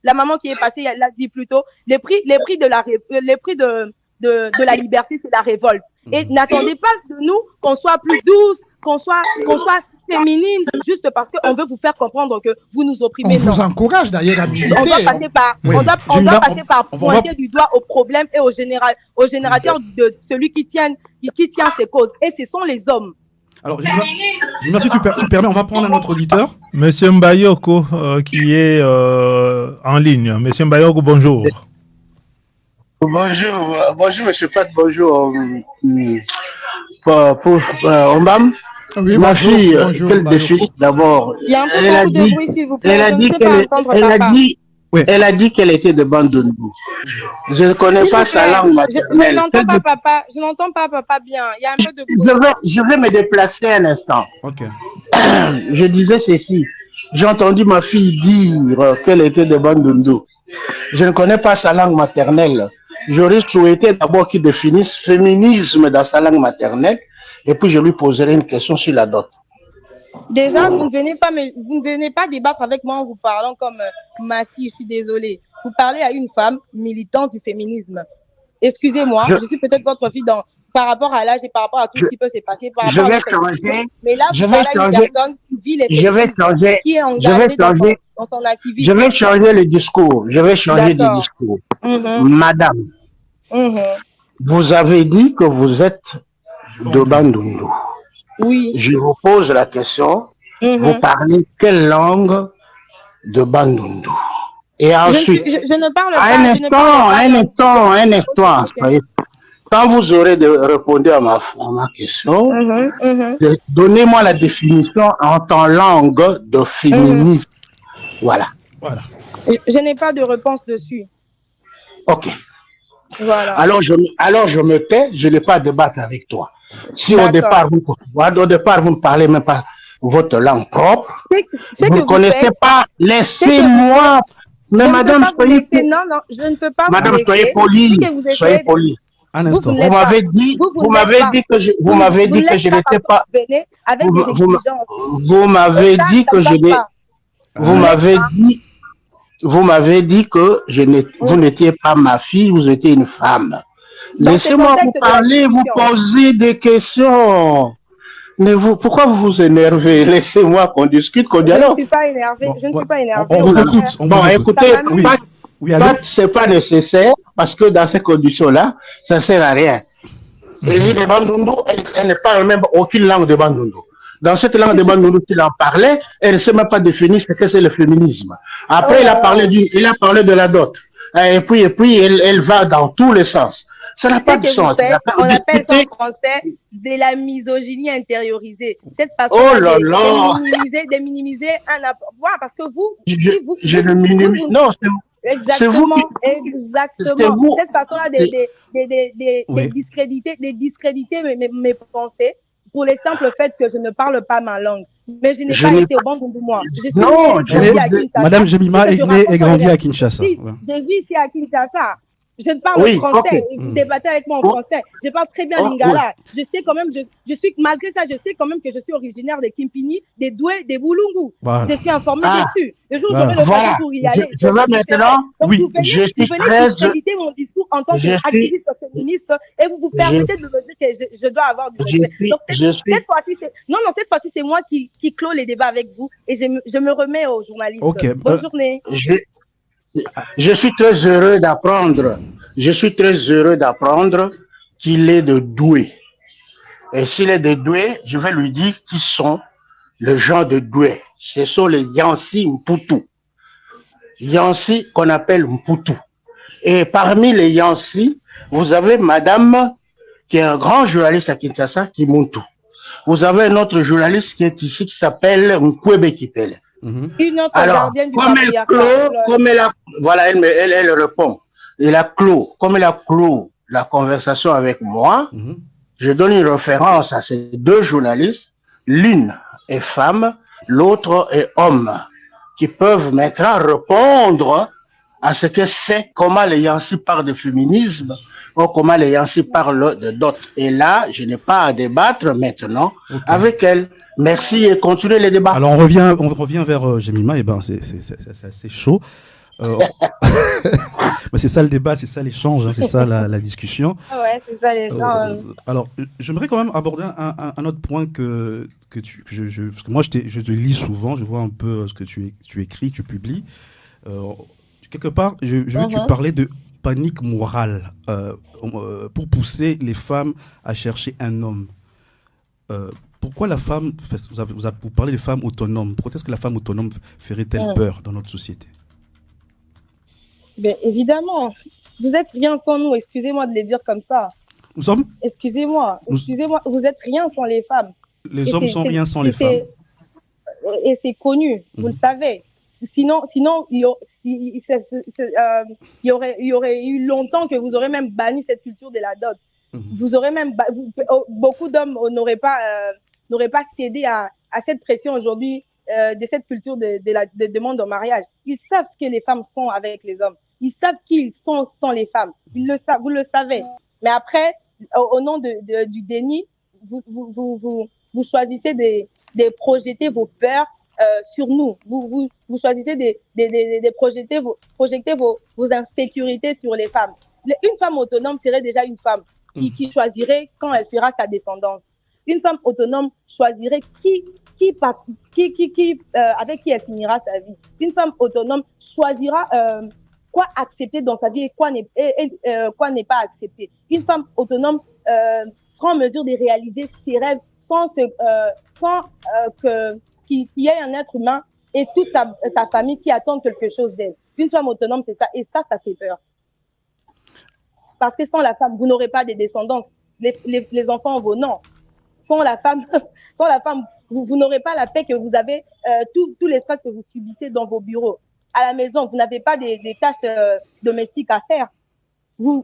la maman qui est passée, elle l'a dit plus tôt. Les prix de la liberté, c'est la révolte. Et n'attendez pas de nous qu'on soit plus douce, qu'on soit féminine, juste parce qu'on veut vous faire comprendre que vous nous opprimez. On vous encourage d'ailleurs à militer. On doit passer par pointer du doigt au problème et au générateur de celui qui tient ses causes. Et ce sont les hommes. Alors, merci, tu permets, on va prendre un autre auditeur. Monsieur Mbayoko, qui est en ligne. Monsieur Mbayoko, bonjour. Bonjour, monsieur Pat, bonjour. Ombam. Oui, ma fille, quel défi d'abord. Il y a un peu beaucoup de bruit, s'il vous plaît. Elle a dit qu'elle était de Bandundu. Je ne connais pas sa langue maternelle. Je n'entends pas papa bien. Il y a un peu de bruit. Je vais me déplacer un instant. Ok. Je disais ceci. J'ai entendu ma fille dire qu'elle était de Bandundu. Je ne connais pas sa langue maternelle. J'aurais souhaité d'abord qu'il définisse féminisme dans sa langue maternelle. Et puis je lui poserai une question sur la dot. Déjà, vous ne venez pas débattre avec moi en vous parlant comme ma fille, je suis désolée. Vous parlez à une femme militante du féminisme. Excusez-moi, je suis peut-être votre fille par rapport à l'âge et par rapport à tout ce qui peut se passer. Je vais changer. Mais là, vous parlez à une personne qui vit les féminismes, qui est engagée dans son activité. Je vais changer le discours. Madame, vous avez dit que vous êtes de Bandundu. Oui. Je vous pose la question. Vous parlez quelle langue de Bandundu? Et ensuite, je ne parle pas. Un instant. Quand vous aurez répondu à ma question, donnez-moi la définition en tant langue de féminisme. Voilà. Je n'ai pas de réponse dessus. Ok. Voilà. Alors je me tais, je n'ai pas à débattre avec toi. Si au départ vous ne parlez même pas votre langue propre, vous ne connaissez pas, laissez-moi. Mais madame, je ne peux pas. Madame, soyez polie. Un instant. Vous m'avez dit que je n'étais pas. Vous m'avez dit que je n'ai. Vous m'avez dit que vous n'étiez pas ma fille, vous étiez une femme. Dans ce Laissez-moi vous contexte de la parler, vous discussion. poser des questions. Pourquoi vous vous énervez? Laissez-moi qu'on discute, qu'on Je ne dialogue. suis pas énervée. Bon, Je ne suis ouais, pas on énervée. Au vous contraire. écoute. On Bon, vous écoute. écoutez, Ça m'amuse. Oui, Pat, oui, allô? c'est pas nécessaire parce que dans ces conditions-là, ça sert à rien. Céline de Bandundu, elle ne parle même aucune langue de Bandundu. Dans cette langue de Bandundu qu'il en parlait, elle ne sait même pas définir ce que c'est le féminisme. Après, Oh il a là parlé là. il a parlé de la dot. Et puis, elle va dans tous les sens. Ça n'a Tu pas sais de que vous sens. faites, on appelle ça en Discuter. français de la misogynie intériorisée. Cette Oh façon-là là là. de minimiser un apport. Voilà, parce que vous, Je, si vous, je ne vous, minimise. vous- Non, c'est vous exactement, qui. C'est exactement. vous. Cette façon-là Oui. de discréditer mes pensées pour le simple fait que je ne parle pas ma langue. Mais je n'ai Je pas n'ai été au Bandundu, moi. Je suis Non, née et je Elle est, grandie à Kinshasa. Madame Jemima Si est je née et raconte grandie la à Kinshasa. si, Ouais. je vis ici à Kinshasa. Je parle Oui, français ok. et vous débattez avec moi en français. Je parle très bien Oh, lingala. Je sais quand même, je suis, malgré ça, je sais quand même que je suis originaire de Kimpini, des Doué, des Boulungu. Voilà. Je suis informée Ah, dessus. Le jour où voilà. j'aurai l'occasion Voilà. pour y aller, Je vais maintenant. Donc Oui, vous Je venez suis très. discréditer mon discours en tant Je suis. qu'activiste féministe et vous vous permettez de me dire que je dois avoir du Je respect. suis. Donc Je suis. cette fois-ci, cette fois-ci, c'est moi qui clôt les débats avec vous et je me remets aux journalistes. Ok. Bonne journée. Je suis très heureux d'apprendre. Je suis très heureux d'apprendre qu'il est de Douai. Et s'il est de Douai, je vais lui dire qui sont les gens de Douai. Ce sont les Yansi Mputu. Yansi qu'on appelle Mputu. Et parmi les Yansi, vous avez madame qui est un grand journaliste à Kinshasa, Kimuntu. Vous avez un autre journaliste qui est ici qui s'appelle Nkwebe Kipele. Une autre Alors, gardienne du comme elle patriarcat. clôt, comme elle a, voilà, elle répond. Elle a clos, comme elle a clos la conversation avec moi, je donne une référence à ces deux journalistes. L'une est femme, l'autre est homme, qui peuvent maintenant répondre à ce que c'est, comment les Yansi parlent de féminisme, ou comment les Yansi parlent de d'autres. Et là, je n'ai pas à débattre maintenant avec elle. Merci et continuez les débats. Alors on revient vers Jemima. Et ben c'est assez chaud. Mais c'est ça le débat, c'est ça l'échange, hein, c'est ça la discussion. Ouais, c'est ça l'échange. Alors j'aimerais quand même aborder un autre point que parce que moi je te lis souvent, je vois un peu ce que tu écris, tu publies. Quelque part, je veux que tu parlais de panique morale pour pousser les femmes à chercher un homme. Pourquoi la femme, vous parlez des femmes autonomes, pourquoi est-ce que la femme autonome ferait-elle peur dans notre société? Ben, évidemment, vous êtes rien sans nous, excusez-moi de les dire comme ça. Nous sommes Excusez-moi, vous êtes rien sans les femmes. Les hommes sont rien sans les femmes. Et c'est connu, vous le savez. Sinon, il y aurait eu longtemps que vous aurez même banni cette culture de la dot. Vous aurez même beaucoup d'hommes n'auraient pas cédé à cette pression aujourd'hui de cette culture de demande en mariage. Ils savent ce que les femmes sont avec les hommes. Ils savent qui ils sont sans les femmes. Ils le savent, vous le savez. Mais après, au nom du déni, vous choisissez de projeter vos peurs sur nous. Vous choisissez de projeter vos insécurités sur les femmes. Une femme autonome serait déjà une femme qui choisirait quand elle fera sa descendance. Une femme autonome choisirait avec qui elle finira sa vie. Une femme autonome choisira quoi accepter dans sa vie et quoi n'est pas accepté. Une femme autonome sera en mesure de réaliser ses rêves sans qu'il y ait un être humain et toute sa famille qui attendent quelque chose d'elle. Une femme autonome, c'est ça. Et ça fait peur. Parce que sans la femme, vous n'aurez pas de descendance. Les enfants vos noms. Sans la femme, vous n'aurez pas la paix que vous avez, tout l'espace que vous subissez dans vos bureaux. À la maison, vous n'avez pas des tâches domestiques à faire. Vous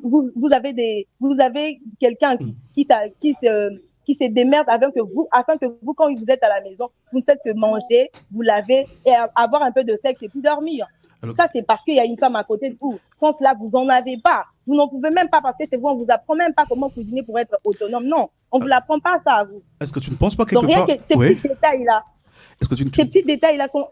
avez quelqu'un qui se démerde afin que vous, quand vous êtes à la maison, vous ne faites que manger, vous laver et avoir un peu de sexe et puis dormir. Alors, ça, c'est parce qu'il y a une femme à côté de vous. Sans cela, vous n'en avez pas. Vous n'en pouvez même pas parce que chez vous, on ne vous apprend même pas comment cuisiner pour être autonome. Non, on ne vous l'apprend pas ça à vous. Est-ce que tu ne penses pas quelque part... Donc rien que ces petits détails-là. Est-ce que Ces petits détails-là sont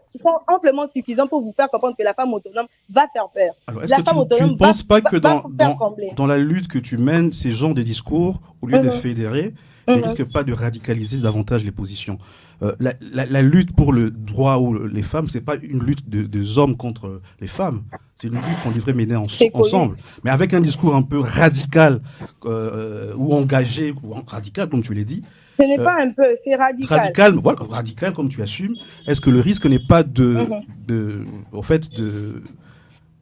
amplement suffisants pour vous faire comprendre que la femme autonome va faire peur. Alors, est-ce que tu ne penses pas que trembler. dans la lutte que tu mènes, ces genres de discours, au lieu de fédérer, ne risquent pas de radicaliser davantage les positions? La lutte pour le droit où les femmes, c'est pas une lutte des hommes contre les femmes. C'est une lutte qu'on devrait mener ensemble. Mais avec un discours un peu radical ou engagé, ou radical, comme tu l'as dit. Ce n'est pas un peu, c'est radical. Radical, comme tu assumes. Est-ce que le risque n'est pas de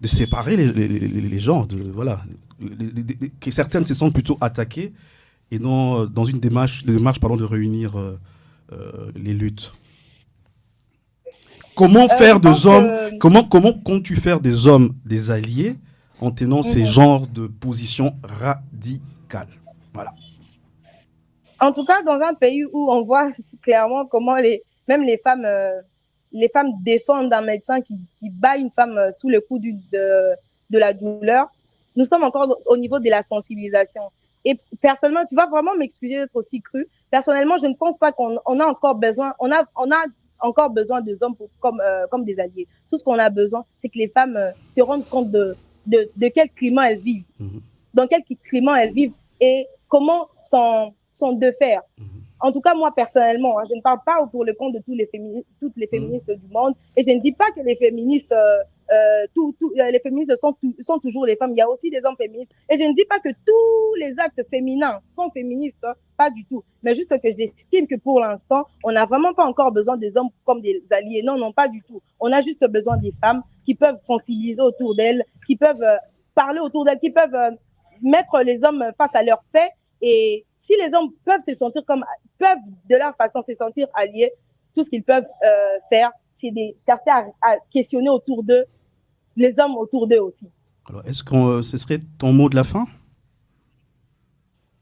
séparer les genres, que certaines se sentent plutôt attaquées et non dans une démarche de réunir les luttes? Comment faire des hommes, comment comptes-tu faire des hommes des alliés en tenant ces genres de positions radicales? Voilà. En tout cas, dans un pays où on voit clairement comment même les femmes défendent un médecin qui bat une femme sous le coup de la douleur, nous sommes encore au niveau de la sensibilisation. Et personnellement, tu vas vraiment m'excuser d'être aussi cru. Personnellement, je ne pense pas qu'on a encore besoin, on a encore besoin des hommes comme des alliés. Tout ce qu'on a besoin, c'est que les femmes se rendent compte de quel climat elles vivent, dans quel climat elles vivent et comment sont de faire. En tout cas, moi, personnellement, je ne parle pas pour le compte de toutes les féministes du monde. Et je ne dis pas que les féministes, les féministes sont toujours les femmes. Il y a aussi des hommes féministes. Et je ne dis pas que tous les actes féminins sont féministes, pas du tout. Mais juste que j'estime que pour l'instant, on n'a vraiment pas encore besoin des hommes comme des alliés. Non, pas du tout. On a juste besoin des femmes qui peuvent sensibiliser autour d'elles, qui peuvent parler autour d'elles, qui peuvent mettre les hommes face à leurs faits. Et si les hommes peuvent de leur façon se sentir alliés, tout ce qu'ils peuvent faire, c'est de chercher à questionner autour d'eux, les hommes autour d'eux aussi. Alors, est-ce que ce serait ton mot de la fin?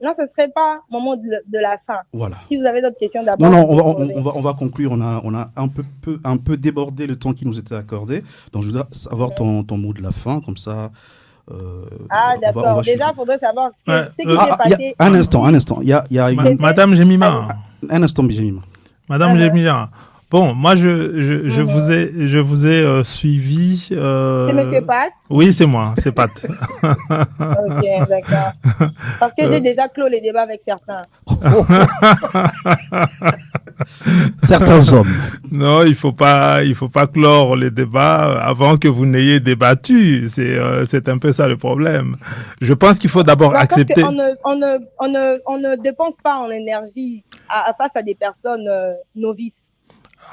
Non, ce ne serait pas mon mot de la fin. Voilà. Si vous avez d'autres questions d'abord. Non, on va conclure. On a un peu débordé le temps qui nous était accordé. Donc, je voudrais savoir ton mot de la fin, comme ça. D'accord. Déjà, il faudrait savoir ce qui s'est passé. Un instant. Madame Jemima. Un instant, Jemima. Madame Jemima. Bon, moi, je vous ai suivi. C'est Monsieur Pat? Oui, c'est moi, c'est Pat. Ok, d'accord. Parce que j'ai déjà clos les débats avec certains. Certains hommes. Non, il faut pas clore les débats avant que vous n'ayez débattu. C'est un peu ça le problème. Je pense qu'il faut d'abord accepter. On ne dépense pas en énergie face à des personnes novices.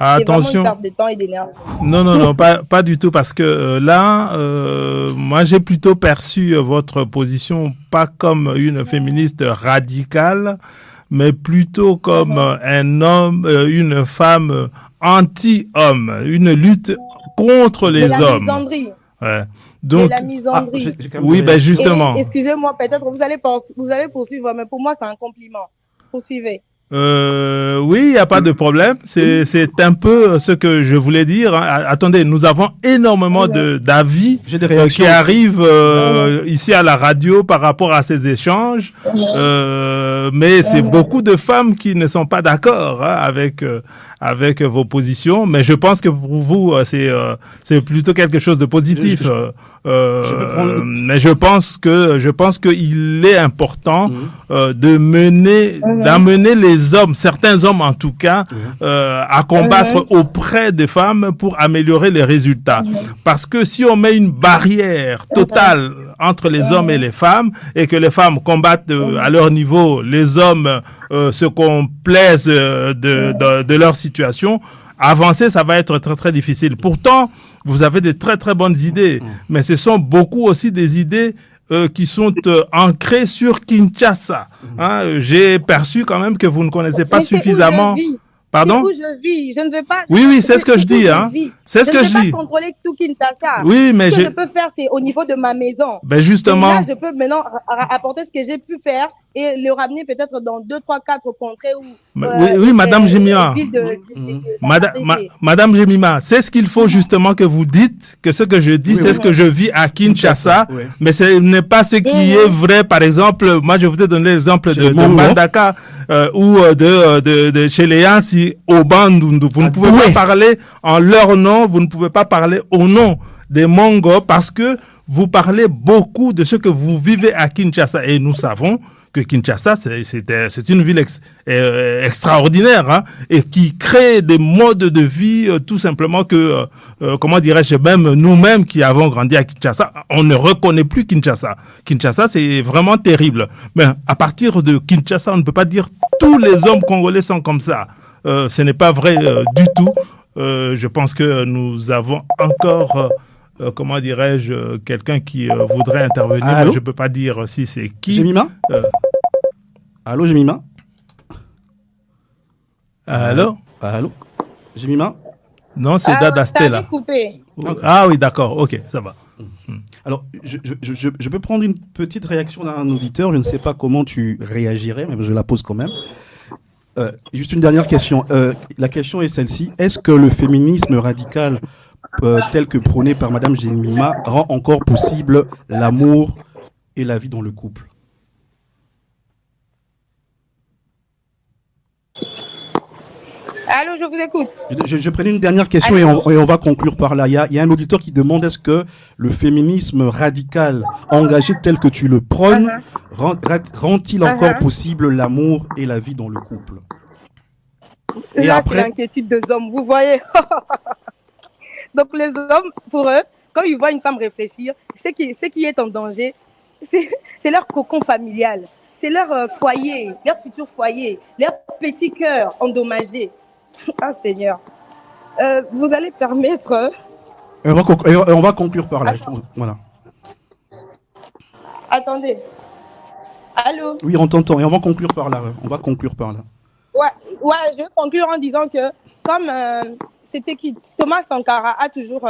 Attention. C'est vraiment une perte de temps et d'énergie. Non, pas du tout, parce que là, moi, j'ai plutôt perçu votre position pas comme une féministe radicale, mais plutôt comme un homme, une femme anti-homme, une lutte contre les hommes. La misandrie. Ouais. Donc, la misandrie. Oui, justement. Excusez-moi, peut-être vous allez poursuivre, mais pour moi, c'est un compliment. Poursuivez. Oui, il n'y a pas de problème. C'est un peu ce que je voulais dire. Attendez, nous avons énormément d'avis qui arrivent ici à la radio par rapport à ces échanges. Mais c'est beaucoup de femmes qui ne sont pas d'accord avec vos positions. Mais je pense que pour vous, c'est plutôt quelque chose de positif. Mais je pense qu'il est important d'amener les hommes, certains hommes en tout cas, à combattre auprès des femmes pour améliorer les résultats. Parce que si on met une barrière totale entre les hommes et les femmes, et que les femmes combattent à leur niveau, les hommes se complaisent de leur situation, avancer, ça va être très très difficile. Pourtant, vous avez de très très bonnes idées, mais ce sont beaucoup aussi des idées qui sont ancrées sur Kinshasa. J'ai perçu quand même que vous ne connaissez pas suffisamment. Pardon? C'est où je vis. Je ne veux pas. Oui, c'est ce que je dis, C'est ce que je dis. Je ne veux pas contrôler tout Kinshasa. Oui, mais ce que je peux faire, c'est au niveau de ma maison. Ben justement. Et là, je peux maintenant apporter ce que j'ai pu faire et le ramener peut-être dans 2, 3, 4 contrées où. Oui, Madame Jemima. Madame Jemima, c'est ce qu'il faut justement que vous dites, que ce que je dis, c'est ce que je vis à Kinshasa, mais ce n'est pas ce qui est vrai. Par exemple, moi, je voudrais donner l'exemple de Mbandaka ou de chez les Yansi. dit au Bandundu. Vous ne pouvez pas parler en leur nom, vous ne pouvez pas parler au nom des Mongo parce que vous parlez beaucoup de ce que vous vivez à Kinshasa. Et nous savons que Kinshasa, c'est une ville extraordinaire, hein, et qui crée des modes de vie tout simplement que, comment dirais-je, même nous-mêmes qui avons grandi à Kinshasa, on ne reconnaît plus Kinshasa. Kinshasa, c'est vraiment terrible. Mais à partir de Kinshasa, on ne peut pas dire tous les hommes congolais sont comme ça. Ce n'est pas vrai du tout. Je pense que nous avons encore... comment dirais-je, quelqu'un qui voudrait intervenir, mais je ne peux pas dire si c'est qui. Jemima Allô, Jemima Allô Allô Jemima Non, c'est Dada Stella. Coupé. Ah oui, d'accord, ok, ça va. Alors, je peux prendre une petite réaction d'un auditeur. Je ne sais pas comment tu réagirais, mais je la pose quand même. Juste une dernière question. La question est celle-ci. Est-ce que le féminisme radical tel que prôné par Madame Jemima rend encore possible l'amour et la vie dans le couple? Allô, je vous écoute. Je prenais une dernière question et on va conclure par là. Il y a un auditeur qui demande est-ce que le féminisme radical engagé tel que tu le prônes rend-il encore possible l'amour et la vie dans le couple? Et là, après... c'est l'inquiétude des hommes, vous voyez. Donc les hommes, pour eux, quand ils voient une femme réfléchir, ce qui est en danger, c'est leur cocon familial, c'est leur foyer, leur futur foyer, leur petit cœur endommagé. Ah Seigneur, vous allez permettre... on va conclure par là. Voilà. Attendez. Allô? Oui, on t'entend et on va conclure par là. Ouais, je vais conclure en disant que comme... c'était qui Thomas Sankara a toujours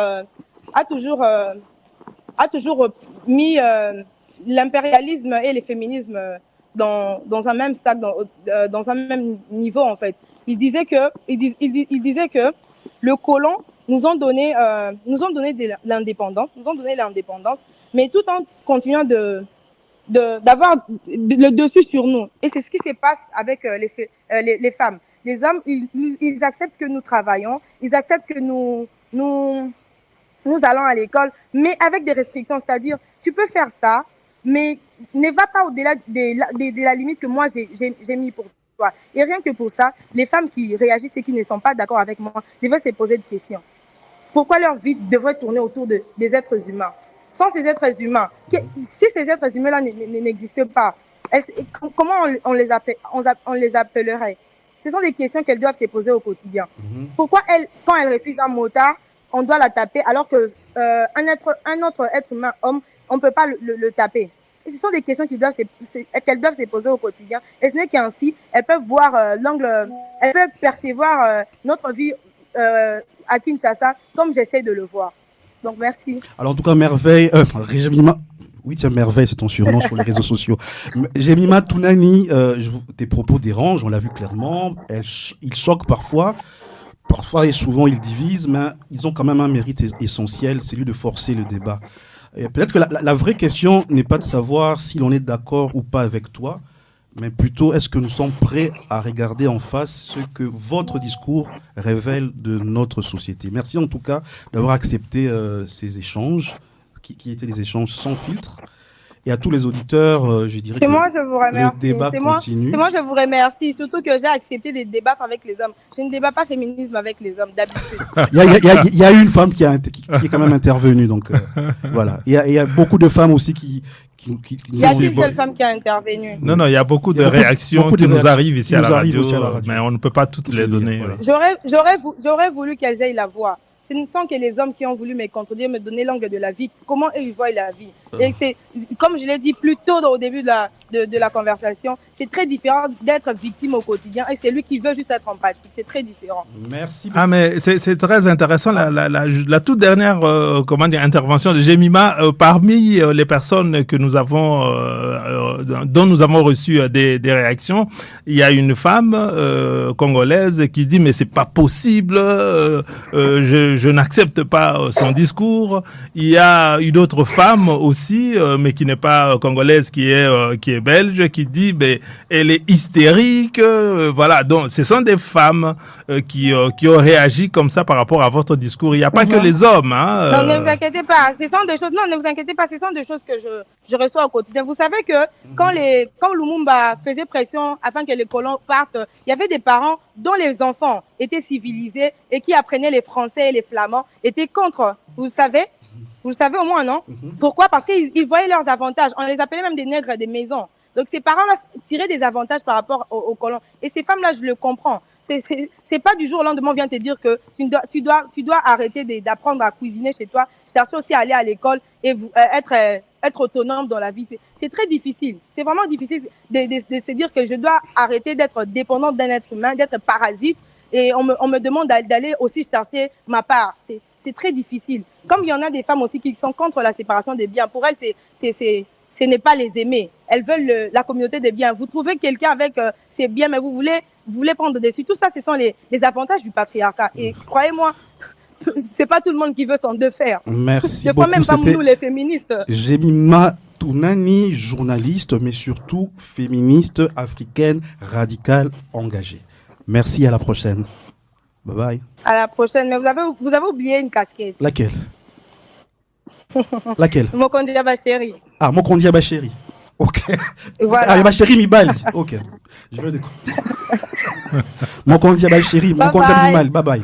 mis l'impérialisme et le féminisme dans un même sac, dans un même niveau en fait. Il disait que le colon nous ont donné l'indépendance, mais tout en continuant d'avoir le dessus sur nous. Et c'est ce qui se passe avec les femmes. Les hommes, ils acceptent que nous travaillons, ils acceptent que nous allons à l'école, mais avec des restrictions. C'est-à-dire, tu peux faire ça, mais ne va pas au-delà de la limite que moi j'ai mis pour toi. Et rien que pour ça, les femmes qui réagissent et qui ne sont pas d'accord avec moi devraient se poser des questions. Pourquoi leur vie devrait tourner autour des êtres humains? Sans ces êtres humains, si ces êtres humains-là n'existent pas, comment on les appellerait? Ce sont des questions qu'elles doivent se poser au quotidien. Pourquoi quand elle refuse un motard, on doit la taper alors que un autre être humain, homme, on ne peut pas le taper? Et ce sont des questions qu'elles doivent se poser au quotidien. Et ce n'est qu'ainsi, elles peuvent voir elles peuvent percevoir notre vie à Kinshasa comme j'essaie de le voir. Donc merci. Alors en tout cas, Merveille, Jemima, oui, tiens, Merveille, c'est ton surnom sur les réseaux sociaux. Jemima Tounani, tes propos dérangent, on l'a vu clairement. Ils choquent parfois et souvent ils divisent, mais ils ont quand même un mérite essentiel, celui de forcer le débat. Et peut-être que la vraie question n'est pas de savoir si l'on est d'accord ou pas avec toi, mais plutôt est-ce que nous sommes prêts à regarder en face ce que votre discours révèle de notre société. Merci en tout cas d'avoir accepté ces échanges, qui étaient des échanges sans filtre. Et à tous les auditeurs, je dirais que le débat continue. C'est moi, je vous remercie. Surtout que j'ai accepté de débattre avec les hommes. Je ne débat pas féminisme avec les hommes, d'habitude. Il y a une femme qui est quand même intervenue. Donc, voilà. Il y a beaucoup de femmes aussi qui il y a une seule femme qui a intervenu. Non, il y a beaucoup de réactions qui nous arrivent ici à la radio, mais on ne peut pas toutes les donner. Voilà. J'aurais voulu qu'elles aient la voix. Ce ne sont que les hommes qui ont voulu me contredire, me donner l'angle de la vie, comment eux ils voient la vie. Et c'est, comme je l'ai dit plus tôt au début de la conversation, c'est très différent d'être victime au quotidien et c'est lui qui veut juste être empathique. C'est très différent. Merci beaucoup. Ah, mais c'est très intéressant la toute dernière intervention de Jemima. Parmi les personnes que nous avons, dont nous avons reçu des réactions, il y a une femme congolaise qui dit mais c'est pas possible, je n'accepte pas son discours. Il y a une autre femme aussi, mais qui n'est pas congolaise, qui est belge, qui dit mais elle est hystérique. Voilà, donc ce sont des femmes qui ont réagi comme ça par rapport à votre discours. Il n'y a pas que les hommes. Hein, Non, ne vous inquiétez pas. Ce sont des choses. Non, ne vous inquiétez pas. Ce sont des choses que je reçois au quotidien. Vous savez que quand Lumumba faisait pression afin que les colons partent, il y avait des parents dont les enfants étaient civilisés et qui apprenaient les Français et les Flamands étaient contre. Vous le savez au moins, non? Pourquoi? Parce qu'ils voyaient leurs avantages. On les appelait même des nègres des maisons. Donc ces parents-là tiraient des avantages par rapport aux colons. Et ces femmes-là, je le comprends. C'est pas du jour au lendemain on vient te dire que tu dois arrêter d'apprendre à cuisiner chez toi, chercher aussi à aller à l'école et être autonome dans la vie. C'est très difficile. C'est vraiment difficile de se dire que je dois arrêter d'être dépendante d'un être humain, d'être parasite. Et on me demande d'aller aussi chercher ma part. C'est très difficile. Comme il y en a des femmes aussi qui sont contre la séparation des biens. Pour elles, ce n'est pas les aimer. Elles veulent la communauté des biens. Vous trouvez quelqu'un avec ses biens, mais vous voulez prendre dessus. Tout ça, ce sont les avantages du patriarcat. Et croyez-moi, c'est pas tout le monde qui veut s'en défaire. Merci Je beaucoup. crois même pas nous, les féministes. Jemima Tounani, journaliste, mais surtout féministe, africaine, radicale, engagée. Merci, à la prochaine. Bye bye. À la prochaine. Mais vous avez oublié une casquette. Laquelle? Laquelle? Mokondi Bacheri. Ah, Mokondi Bacheri. Ok. Voilà. Ah, Bacheri Mibali. Ok. Je veux de Mokondi Bacheri. Mokondi Mibali. Bye bye.